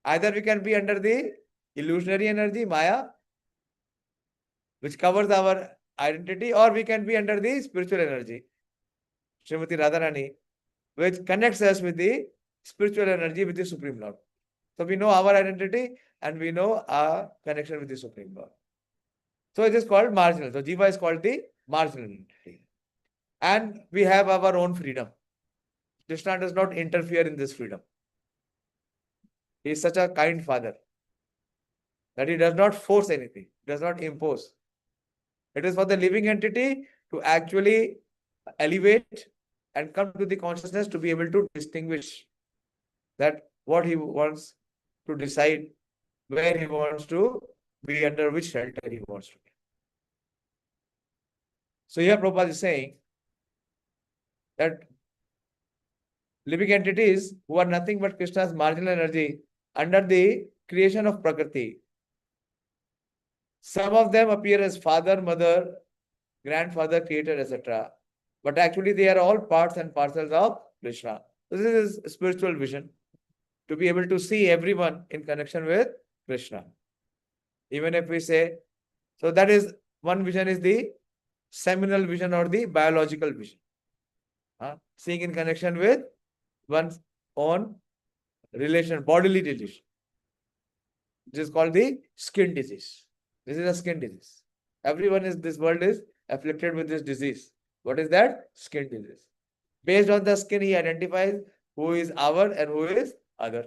Either we can be under the illusionary energy, Maya, which covers our identity, or we can be under the spiritual energy, Srimati Radharani, which connects us with the spiritual energy, with the Supreme Lord. So we know our identity and we know our connection with the Supreme Lord. So it is called marginal. So Jiva is called the marginal entity. And we have our own freedom. Krishna does not interfere in this freedom. He is such a kind father that he does not force anything, does not impose. It is for the living entity to actually elevate and come to the consciousness to be able to distinguish that what he wants to decide, where he wants to be, under which shelter he wants to be. So here Prabhupada is saying that living entities who are nothing but Krishna's marginal energy under the creation of Prakriti. Some of them appear as father, mother, grandfather, creator, etc. But actually they are all parts and parcels of Krishna. This is spiritual vision, to be able to see everyone in connection with Krishna. Even if we say, so that is one vision, is the seminal vision or the biological vision. Seeing in connection with one's own relation, bodily relation. This is called the skin disease. This is a skin disease. Everyone in this world is afflicted with this disease. What is that? Skin disease. Based on the skin, he identifies who is our and who is other.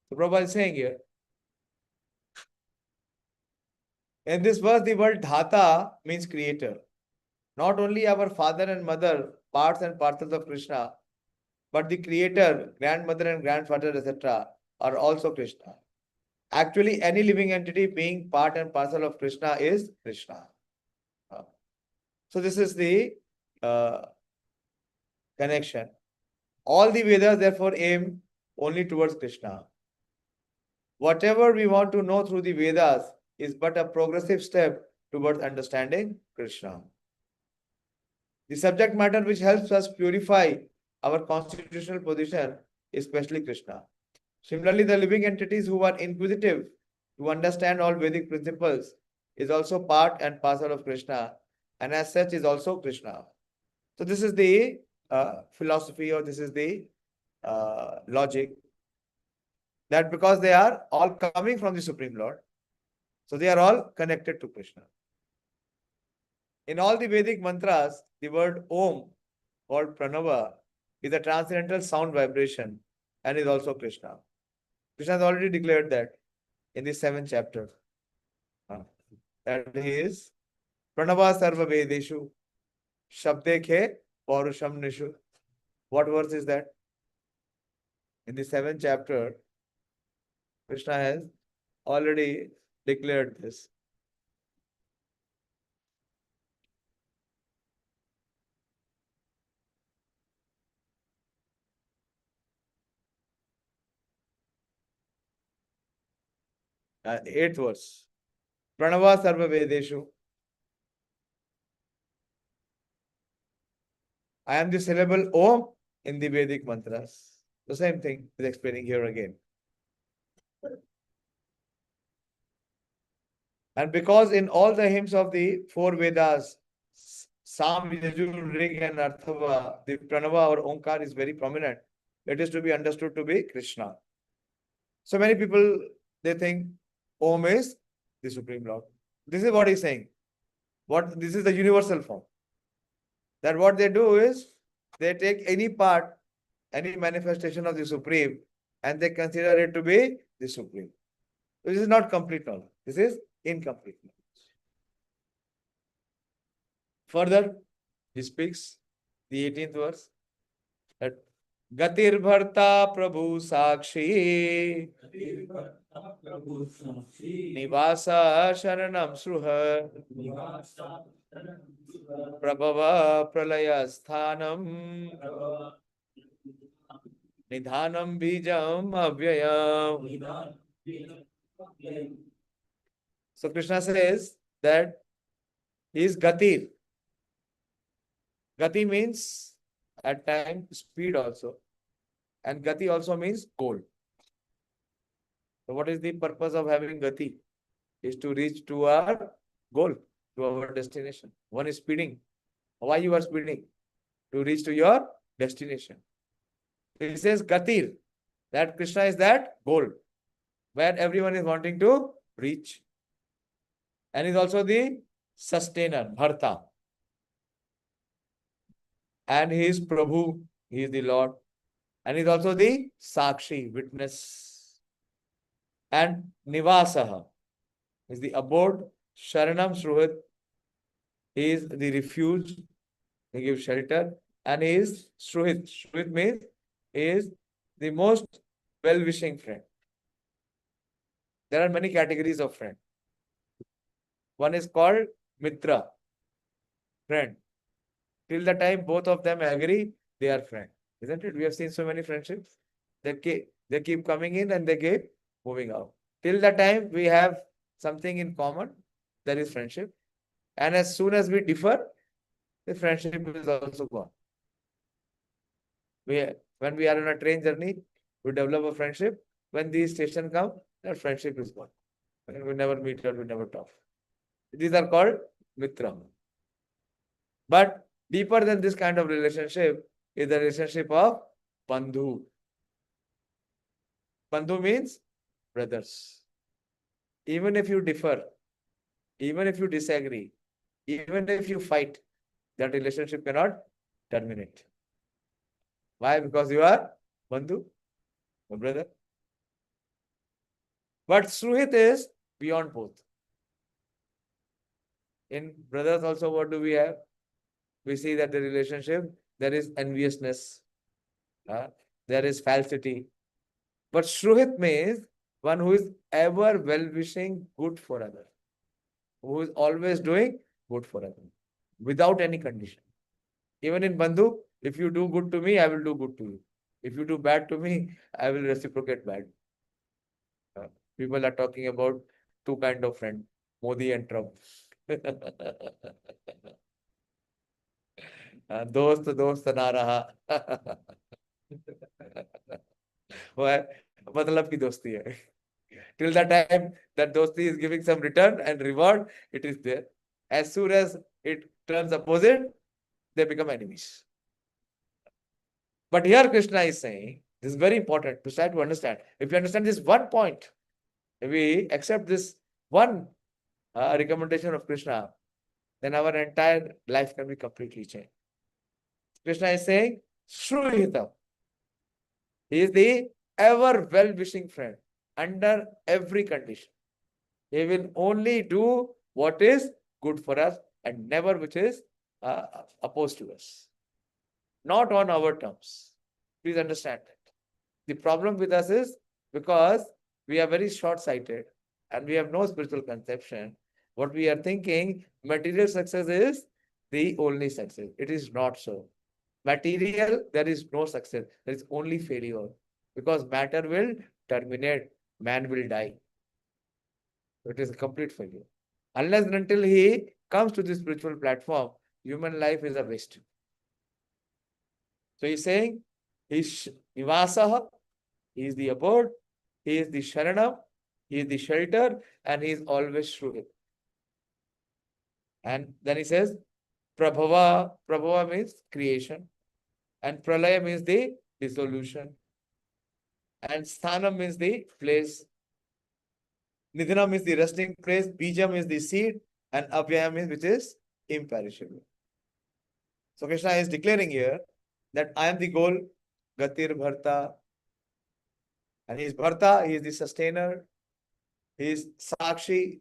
So Prabhupada is saying here, in this verse, the word dhata means creator. Not only our father and mother, parts and parcels of Krishna, but the creator, grandmother and grandfather, etc., are also Krishna. Actually, any living entity being part and parcel of Krishna is Krishna. So this is the connection. All the Vedas therefore aim only towards Krishna. Whatever we want to know through the Vedas is but a progressive step towards understanding Krishna. The subject matter which helps us purify our constitutional position is especially Krishna. Similarly, the living entities who are inquisitive to understand all Vedic principles is also part and parcel of Krishna, and as such is also Krishna. So this is the philosophy, or this is the logic, that because they are all coming from the Supreme Lord, so they are all connected to Krishna. In all the Vedic mantras, the word Om, called Pranava, is a transcendental sound vibration and is also Krishna. Krishna has already declared that in the 7th chapter. That is Pranava Sarva Vedeshu Shabdekhe Paurusham Nishu. What verse is that? In the 7th chapter, Krishna has already declared this. Eighth verse. Pranava Sarva Vedeshu. I am the syllable Om in the Vedic mantras. The same thing is explaining here again. And because in all the hymns of the 4 Vedas, Sam, Yajur, Rig and Arthava, the Pranava or Omkar is very prominent. It is to be understood to be Krishna. So many people, they think Om is the Supreme Lord. This is what he's saying. This is the universal form. That what they do is, they take any part, any manifestation of the Supreme, and they consider it to be the Supreme. This is not complete knowledge. This is incomplete knowledge. Further, he speaks the 18th verse, that Gatir Bharta Prabhu Sakshi Nivasa Sharanam Sruha Prabhava Pralaya Sthanam Nidhanam Bijam Avyayam. So Krishna says that he is Gatir. Gati means at times speed also. And Gati also means goal. So what is the purpose of having Gati? Is to reach to our goal, to our destination. One is speeding. Why you are speeding? To reach to your destination. It says Gatir. That Krishna is that goal, where everyone is wanting to reach. And is also the sustainer, Bharta. And he is Prabhu, he is the Lord. And he is also the Sakshi, witness. And Nivasaha is the abode. Sharanam Sruhit, he is the refuge, he gives shelter. And he is Sruhit. Sruhit means he is the most well-wishing friend. There are many categories of friend. One is called Mitra, friend. Till the time both of them agree, they are friends. Isn't it? We have seen so many friendships. They keep coming in and they keep moving out. Till the time we have something in common, that is friendship. And as soon as we differ, the friendship is also gone. When we are on a train journey, we develop a friendship. When these stations come, that friendship is gone. We never meet or we never talk. These are called Mitra. But deeper than this kind of relationship is the relationship of Bandhu. Bandhu means brothers. Even if you differ, even if you disagree, even if you fight, that relationship cannot terminate. Why? Because you are Bandhu, my brother. But Suhit is beyond both. In brothers also, what do we have? We see that the relationship, there is enviousness, there is falsity. But Shruhit means one who is ever well-wishing good for others, who is always doing good for others, without any condition. Even in Bandhu, if you do good to me, I will do good to you. If you do bad to me, I will reciprocate bad. People are talking about two kind of friends, Modi and Trump. दोस्त दोस्त ना रहा वो है मतलब की दोस्ती है. Till the time that dosti is giving some return and reward, it is there. As soon as it turns opposite, they become enemies. But here Krishna is saying, this is very important to try to understand. If you understand this one point, if we accept this one recommendation of Krishna, then our entire life can be completely changed. Krishna is saying, Shruhitam. He is the ever well-wishing friend under every condition. He will only do what is good for us and never which is opposed to us. Not on our terms. Please understand that. The problem with us is because we are very short-sighted and we have no spiritual conception. What we are thinking, material success is the only success. It is not so. Material, there is no success. There is only failure. Because matter will terminate. Man will die. It is a complete failure. Unless and until he comes to this spiritual platform, human life is a waste. So he's saying, he's Nivasaha, he is the abode, he is the Sharanam, he is the shelter, and he is always Shruhit. And then he says, Prabhava. Prabhava means creation. And Pralaya means the dissolution. And Sthanam means the place. Nidhanam is the resting place. Bijam is the seed. And Avyayam is which is imperishable. So Krishna is declaring here that I am the goal, Gatir Bharta. And he is Bharta, he is the sustainer. He is Sakshi,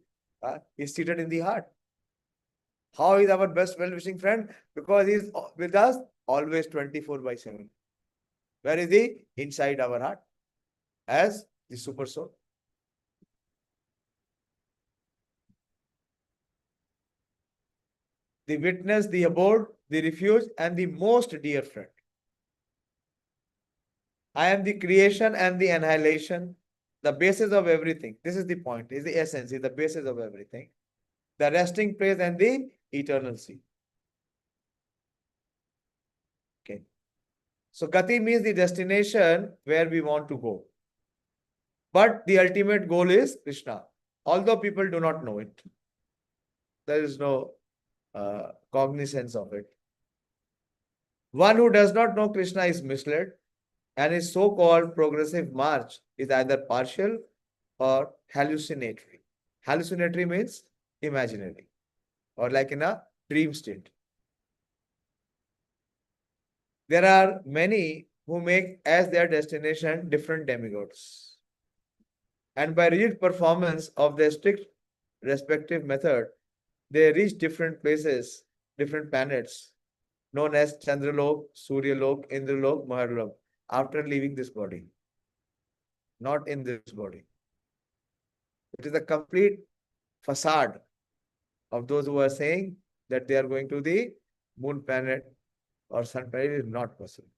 he is seated in the heart. How is our best well-wishing friend? Because he is with us always 24/7. Where is he? Inside our heart as the super soul. The witness, the abode, the refuge, and the most dear friend. I am the creation and the annihilation, the basis of everything. This is the point, is the essence, is the basis of everything. The resting place and the eternal sea. Okay. So Gati means the destination where we want to go. But the ultimate goal is Krishna. Although people do not know it. There is no cognizance of it. One who does not know Krishna is misled, and his so-called progressive march is either partial or hallucinatory. Hallucinatory means imaginary, or like in a dream state. There are many who make as their destination different demigods. And by rigid performance of their strict respective method, they reach different places, different planets, known as Chandralok, Suryalok, Indralok, Maharlok, after leaving this body. Not in this body. It is a complete facade of those who are saying that they are going to the moon planet or sun planet is not possible.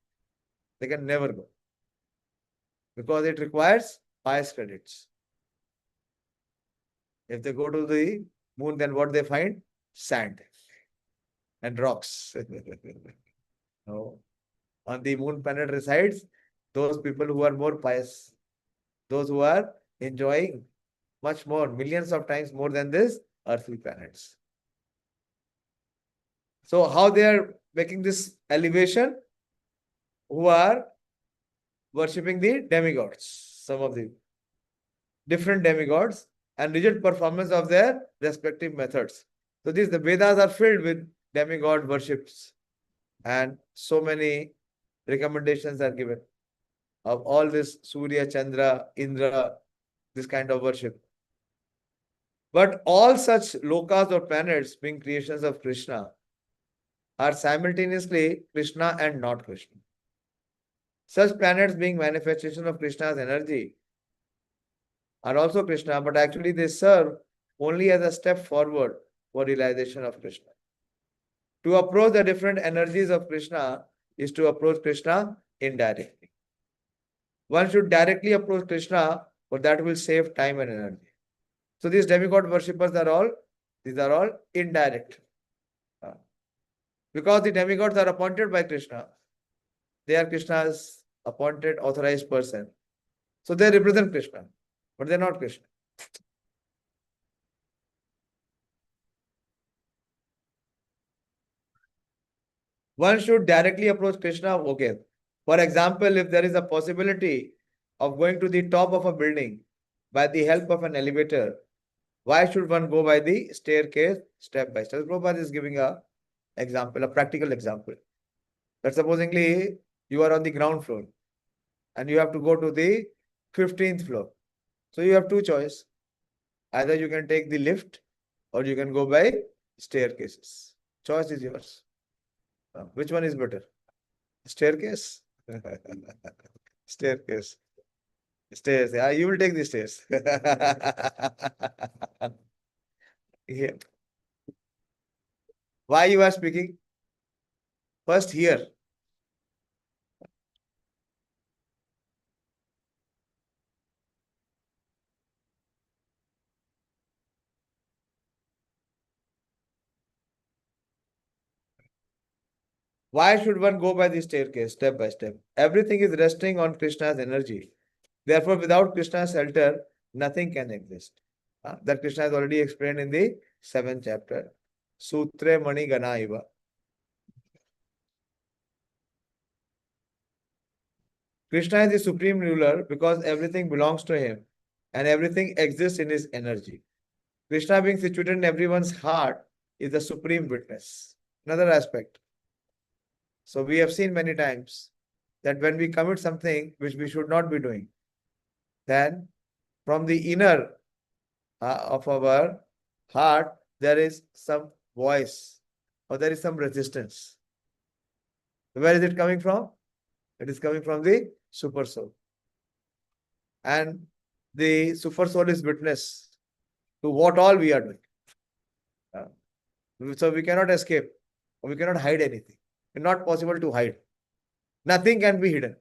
They can never go because it requires pious credits. If they go to the moon, then what they find? Sand and rocks. No. On the moon planet resides those people who are more pious, those who are enjoying much more, millions of times more than this earthly planets. So how they are making this elevation? Who are worshipping the demigods, some of the different demigods, and rigid performance of their respective methods. So the Vedas are filled with demigod worships, and so many recommendations are given of all this Surya, Chandra, Indra, this kind of worship. But all such lokas or planets being creations of Krishna are simultaneously Krishna and not Krishna. Such planets being manifestation of Krishna's energy are also Krishna, but actually they serve only as a step forward for realization of Krishna. To approach the different energies of Krishna is to approach Krishna indirectly. One should directly approach Krishna, but that will save time and energy. So these demigod worshippers are all indirect. Because the demigods are appointed by Krishna. They are Krishna's appointed, authorized person. So they represent Krishna, but they're not Krishna. One should directly approach Krishna. Okay. For example, if there is a possibility of going to the top of a building by the help of an elevator, why should one go by the staircase step by step? Prabhupada is giving a example, a practical example. That supposingly you are on the ground floor and you have to go to the 15th floor. So you have two choices. Either you can take the lift or you can go by staircases. Choice is yours. Which one is better? Staircase? Staircase. Stairs. Yeah, you will take the stairs. Yeah. Why you are speaking? First here. Why should one go by the staircase, step by step? Everything is resting on Krishna's energy. Therefore, without Krishna's shelter, nothing can exist. That Krishna has already explained in the 7th chapter. Sutre Mani Gana Iva. Krishna is the supreme ruler because everything belongs to him and everything exists in his energy. Krishna being situated in everyone's heart is the supreme witness. Another aspect. So we have seen many times that when we commit something which we should not be doing, then from the inner of our heart, there is some voice or there is some resistance. Where is it coming from? It is coming from the super soul. And the super soul is witness to what all we are doing. So we cannot escape. We cannot hide anything. It's not possible to hide. Nothing can be hidden.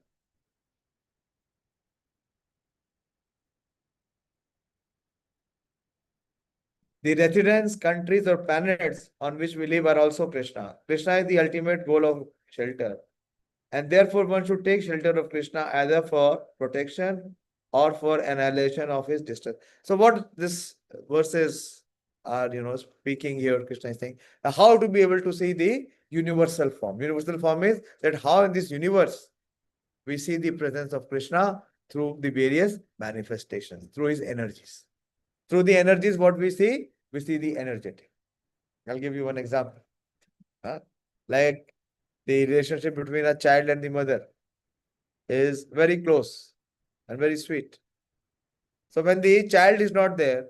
The residents, countries, or planets on which we live are also Krishna. Krishna is the ultimate goal of shelter. And therefore, one should take shelter of Krishna either for protection or for annihilation of his distress. So, what this verses are, speaking here, Krishna is saying, how to be able to see the universal form. Universal form is that how in this universe we see the presence of Krishna through the various manifestations, through his energies. Through the energies, what we see the energetic. I'll give you one example. Like the relationship between a child and the mother is very close and very sweet. So when the child is not there,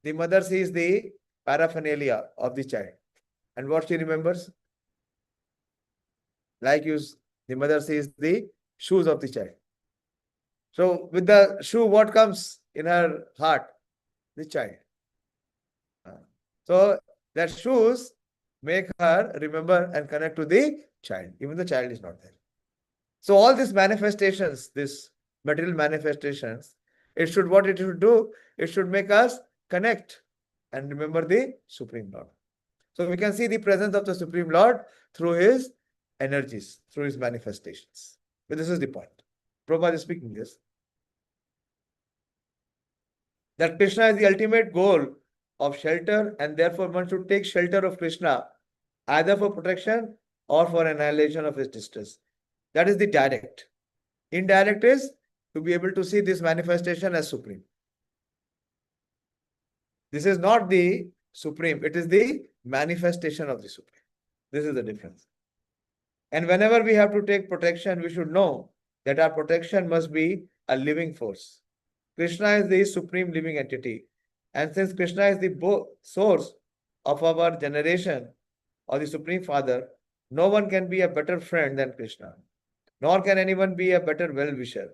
the mother sees the paraphernalia of the child. And what she remembers? Like the mother sees the shoes of the child. So with the shoe, what comes in her heart? The child. So That shoes make her remember and connect to the child, even the child is not there. So all these manifestations, this material manifestations, what it should do, it should make us connect and remember the Supreme Lord. So we can see the presence of the Supreme Lord through his energies, through his manifestations. But this is the point. Prabhupada is speaking this. That Krishna is the ultimate goal of shelter, and therefore one should take shelter of Krishna either for protection or for annihilation of his distress. That is the direct. Indirect is to be able to see this manifestation as supreme. This is not the supreme, it is the manifestation of the supreme. This is the difference. And whenever we have to take protection, we should know that our protection must be a living force. Krishna is the supreme living entity. And since Krishna is the source of our generation or the Supreme Father, no one can be a better friend than Krishna, nor can anyone be a better well-wisher.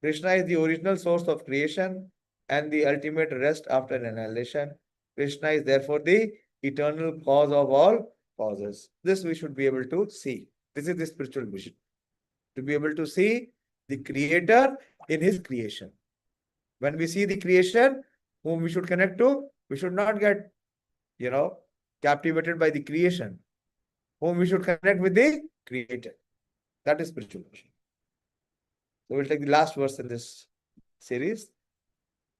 Krishna is the original source of creation and the ultimate rest after annihilation. Krishna is therefore the eternal cause of all causes. This we should be able to see. This is the spiritual vision. To be able to see the Creator in His creation. When we see the creation, whom we should connect to, we should not get, captivated by the creation. Whom we should connect with the Creator. That is spiritual vision. So we'll take the last verse in this series.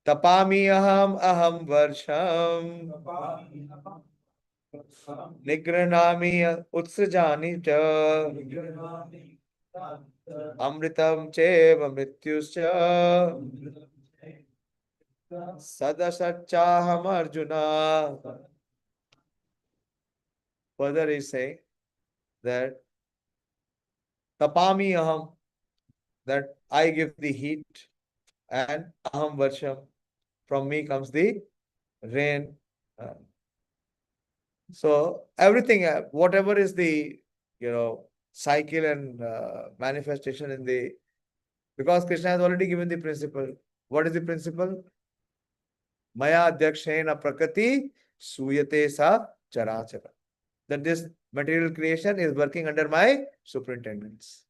Tapami aham varsham nigranami utsrajani cha amritam cheva mrityuscha sadasachaham arjuna. Further is saying that tapami aham, that I give the heat, and aham varsham, from me comes the rain. So everything, whatever is the cycle and manifestation in the, because Krishna has already given the principle. What is the principle? Maya adhyakshena prakriti suyate sa charachara. That this material creation is working under my superintendence.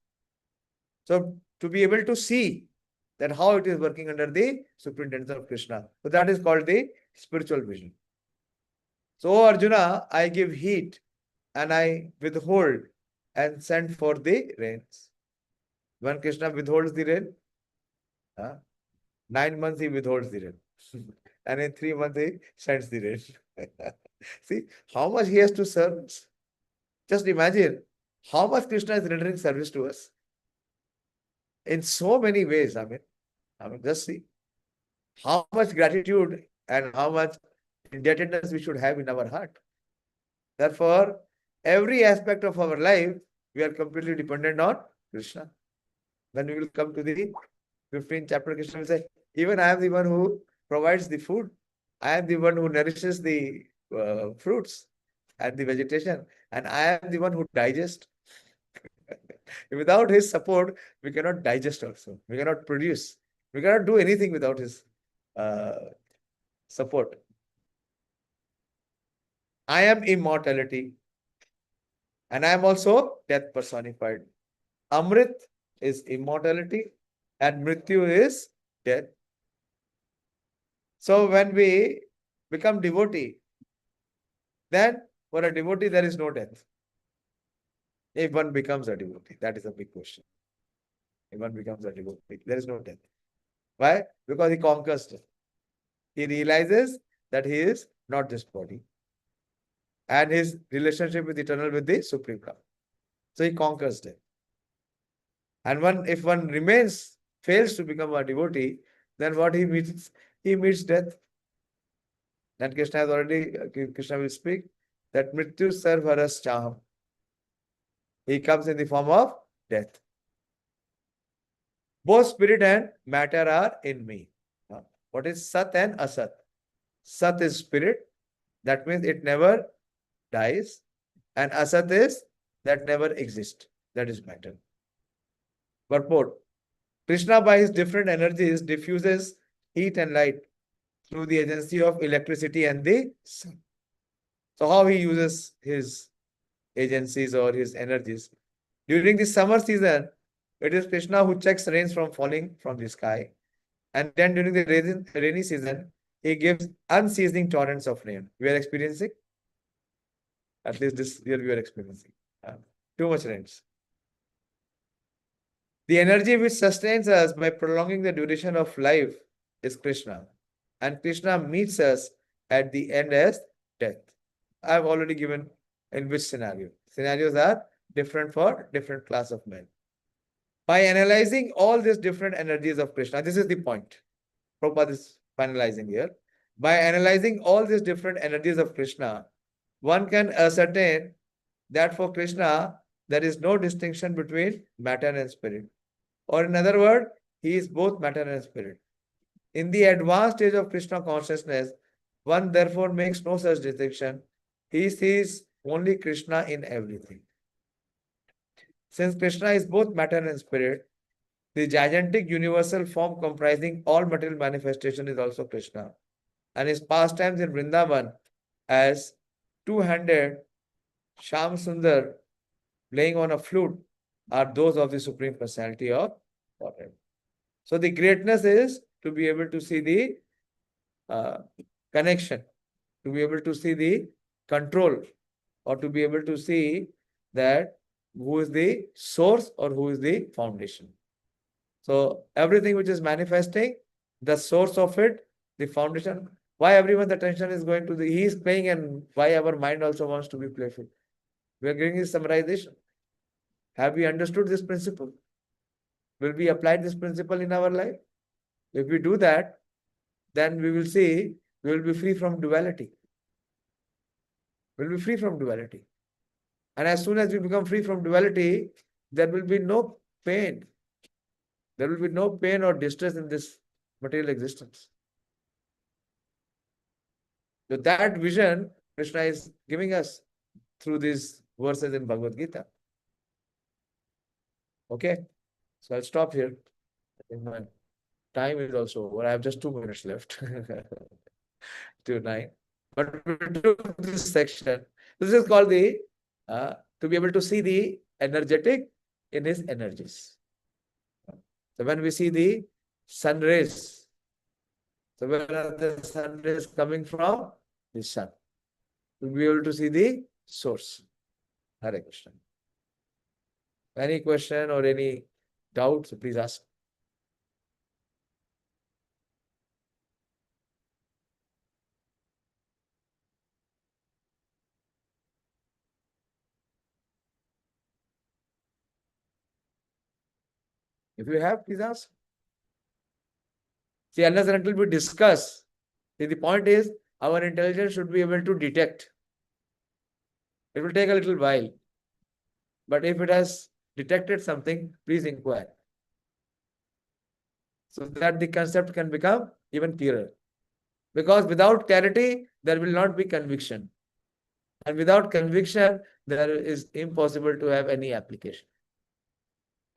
So to be able to see that how it is working under the superintendence of Krishna. So that is called the spiritual vision. So Arjuna, I give heat and I withhold and send for the rains. When Krishna withholds the rain, 9 months he withholds the rain. And in 3 months he sends the rain. See how much he has to serve. Just imagine how much Krishna is rendering service to us. In so many ways, I mean, just see how much gratitude and how much indebtedness we should have in our heart. Therefore, every aspect of our life, we are completely dependent on Krishna. When we will come to the 15th chapter, Krishna will say, even I am the one who provides the food. I am the one who nourishes the fruits and the vegetation. And I am the one who digests. Without his support, we cannot digest also. We cannot produce. We cannot do anything without his support. I am immortality. And I am also death personified. Amrit is immortality and Mrityu is death. So when we become devotee, then for a devotee there is no death. If one becomes a devotee, that is a big question. If one becomes a devotee, there is no death. Why? Because he conquers death. He realizes that he is not this body. And his relationship with eternal with the Supreme Lord. So he conquers death. And if one fails to become a devotee, then what he meets? He meets death. And Krishna will speak that Mrityu sarvaras chaham. He comes in the form of death. Both spirit and matter are in me. What is Sat and Asat? Sat is spirit. That means it never dies. And Asat is that never exists. That is matter. Purport. Krishna by his different energies diffuses heat and light through the agency of electricity and the sun. So how he uses his agencies or his energies. During the summer season, it is Krishna who checks rains from falling from the sky. And then during the rainy season, he gives unceasing torrents of rain. We are experiencing, at least this year we are experiencing. Too much rains. The energy which sustains us by prolonging the duration of life is Krishna. And Krishna meets us at the end as death. I've already given in which scenario. Scenarios are different for different class of men. By analyzing all these different energies of Krishna, this is the point. Prabhupada is finalizing here. By analyzing all these different energies of Krishna, one can ascertain that for Krishna, there is no distinction between matter and spirit. Or in other words, he is both matter and spirit. In the advanced stage of Krishna consciousness, one therefore makes no such distinction. He sees only Krishna in everything. Since Krishna is both matter and spirit, the gigantic universal form comprising all material manifestation is also Krishna. And his pastimes in Vrindavan as two-handed Sham Sundar playing on a flute are those of the Supreme Personality of Godhead. So the greatness is to be able to see the connection, to be able to see the control, or to be able to see that who is the source or who is the foundation. So everything which is manifesting, the source of it, the foundation, why everyone's attention is going to he is playing, and why our mind also wants to be playful. We are giving this summarization. Have we understood this principle? Will we apply this principle in our life? If we do that, then we will see we will be free from duality. We will be free from duality. And as soon as we become free from duality, there will be no pain. There will be no pain or distress in this material existence. So that vision, Krishna is giving us through these verses in Bhagavad Gita. Okay, so I'll stop here. I think my time is also over. I have just 2 minutes left to 9. But we took this section. This is called the to be able to see the energetic in his energies. So when we see the sun rays, so where are the sun rays coming from? The sun. To be able to see the source. Hare Krishna. Any question or any doubts, please ask. If you have, please ask. See, unless and until we discuss, see, the point is our intelligence should be able to detect. It will take a little while. But if it has detected something, please inquire. So that the concept can become even clearer. Because without clarity, there will not be conviction. And without conviction, there is impossible to have any application.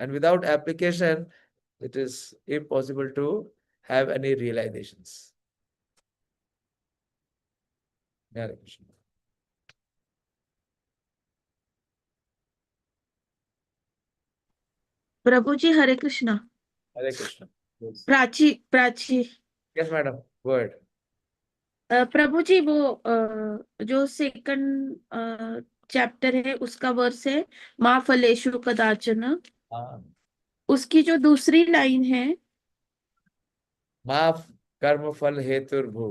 And without application, it is impossible to have any realizations. Hare Krishna. Prabhu ji Hare Krishna. Hare Krishna. Yes. Prachi. Yes, madam. Go ahead. प्रभु जी वो जो second chapter है उसका verse है माँ फलेषु कदाचन. उसकी जो दूसरी लाइन है माफ कर्म फल हेतुर्भू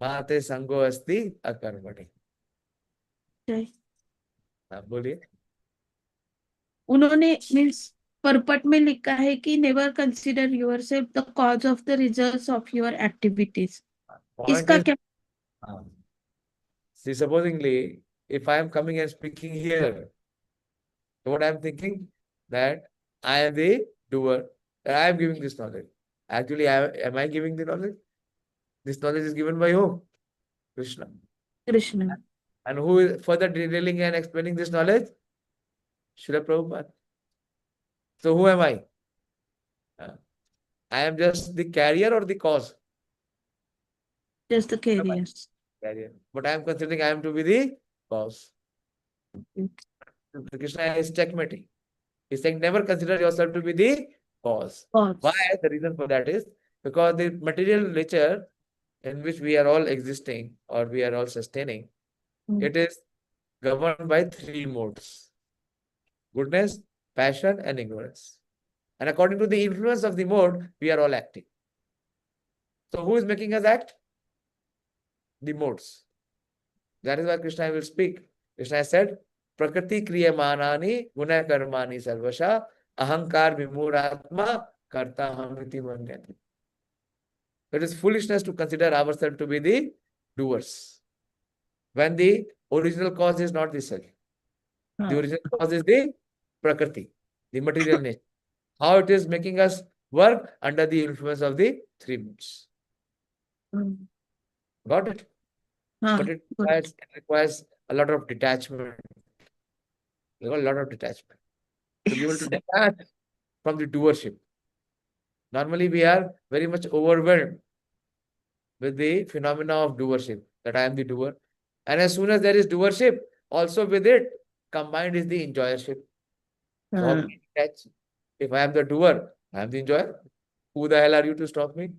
माते संगो अस्ति अकर्मणि. बोलिए. उन्होंने मीन्स परपट में लिखा है कि never consider yourself the cause of the results of your activities. इसका क्या? See, supposingly, if I am coming and speaking here, so what I am thinking that I am the doer, that I am giving this knowledge. Actually, am I giving the knowledge? This knowledge is given by who? Krishna. And who is further detailing and explaining this knowledge? Srila Prabhupada. So who am I? I am just the carrier or the cause? Just the carrier. carrier. But I am considering I am to be the cause. Mm. Krishna is checkmating. He's saying never consider yourself to be the cause. Why? Cause. The reason for that is because the material nature in which we are all existing or we are all sustaining, Mm. it is governed by three modes: goodness, passion, and ignorance. And according to the influence of the mode, we are all acting. So who is making us act? The modes. That is why Krishna will speak. Krishna said, Prakriti kriyamanani guna karmani sarvasha ahankar vimuratma karta hamiti manyati. It is foolishness to consider ourselves to be the doers, when the original cause is not the self. The हाँ. original cause is the Prakriti, the material nature. How it is making us work under the influence of the three modes. Mm. Got it? हाँ. But it requires a lot of detachment. A lot of detachment. To be able to detach from the doership. Normally, we are very much overwhelmed with the phenomena of doership, that I am the doer. And as soon as there is doership, also with it, combined is the enjoyership. So how हाँ. can you detach? If I am the doer, I am the enjoyer. Who the hell are you to stop me?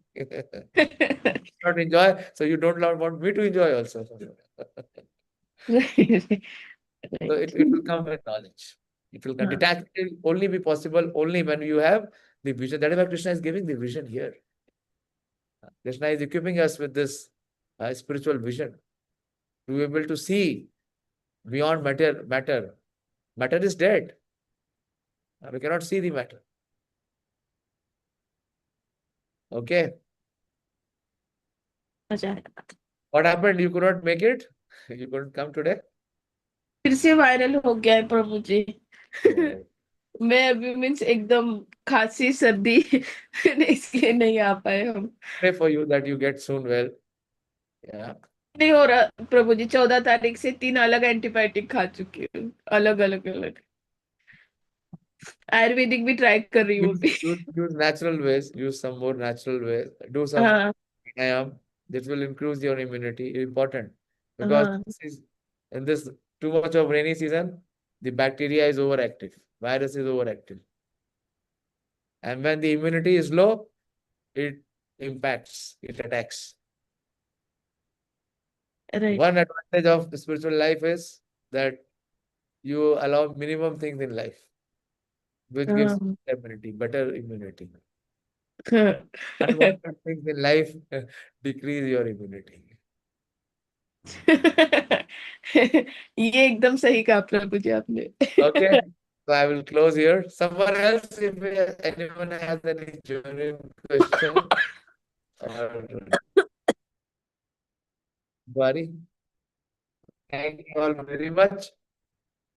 Not enjoy, so you don't want me to enjoy also. So Right. it will come with knowledge. It will come. हाँ. Detachment will only be possible only when you have the vision. That is why Krishna is giving the vision here. Krishna is equipping us with this spiritual vision to be able to see beyond matter. Matter is dead. We cannot see the matter. Okay. मजा आया. What happened? You could not make it? You couldn't come today? फिर से viral हो गया है प्रभु जी. Oh. मैं अभी means एकदम खांसी सर्दी इसलिए नहीं आ पाए हम. Pray for you that you get soon well. Yeah. नहीं हो रहा प्रभु जी. 14 तारीख से 3 अलग एंटीबायोटिक खा चुकी हूँ. अलग अलग अलग. आयुर्वेदिक भी ट्राई कर रही हूँ अभी. Use natural ways. Use some more natural ways. Do some हाँ. pranayam. This will increase your immunity. Important. Because हाँ. in this too much of rainy season, the bacteria is overactive. Virus is overactive. And when the immunity is low, it impacts, it attacks. Right. One advantage of spiritual life is that you allow minimum things in life, which gives immunity, better immunity. Unwanted things in life decrease your immunity. ये एकदम सही कहा प्रभु जी आपने. Okay, so I will close here. Someone else, if anyone has any genuine question or query. Thank you all very much.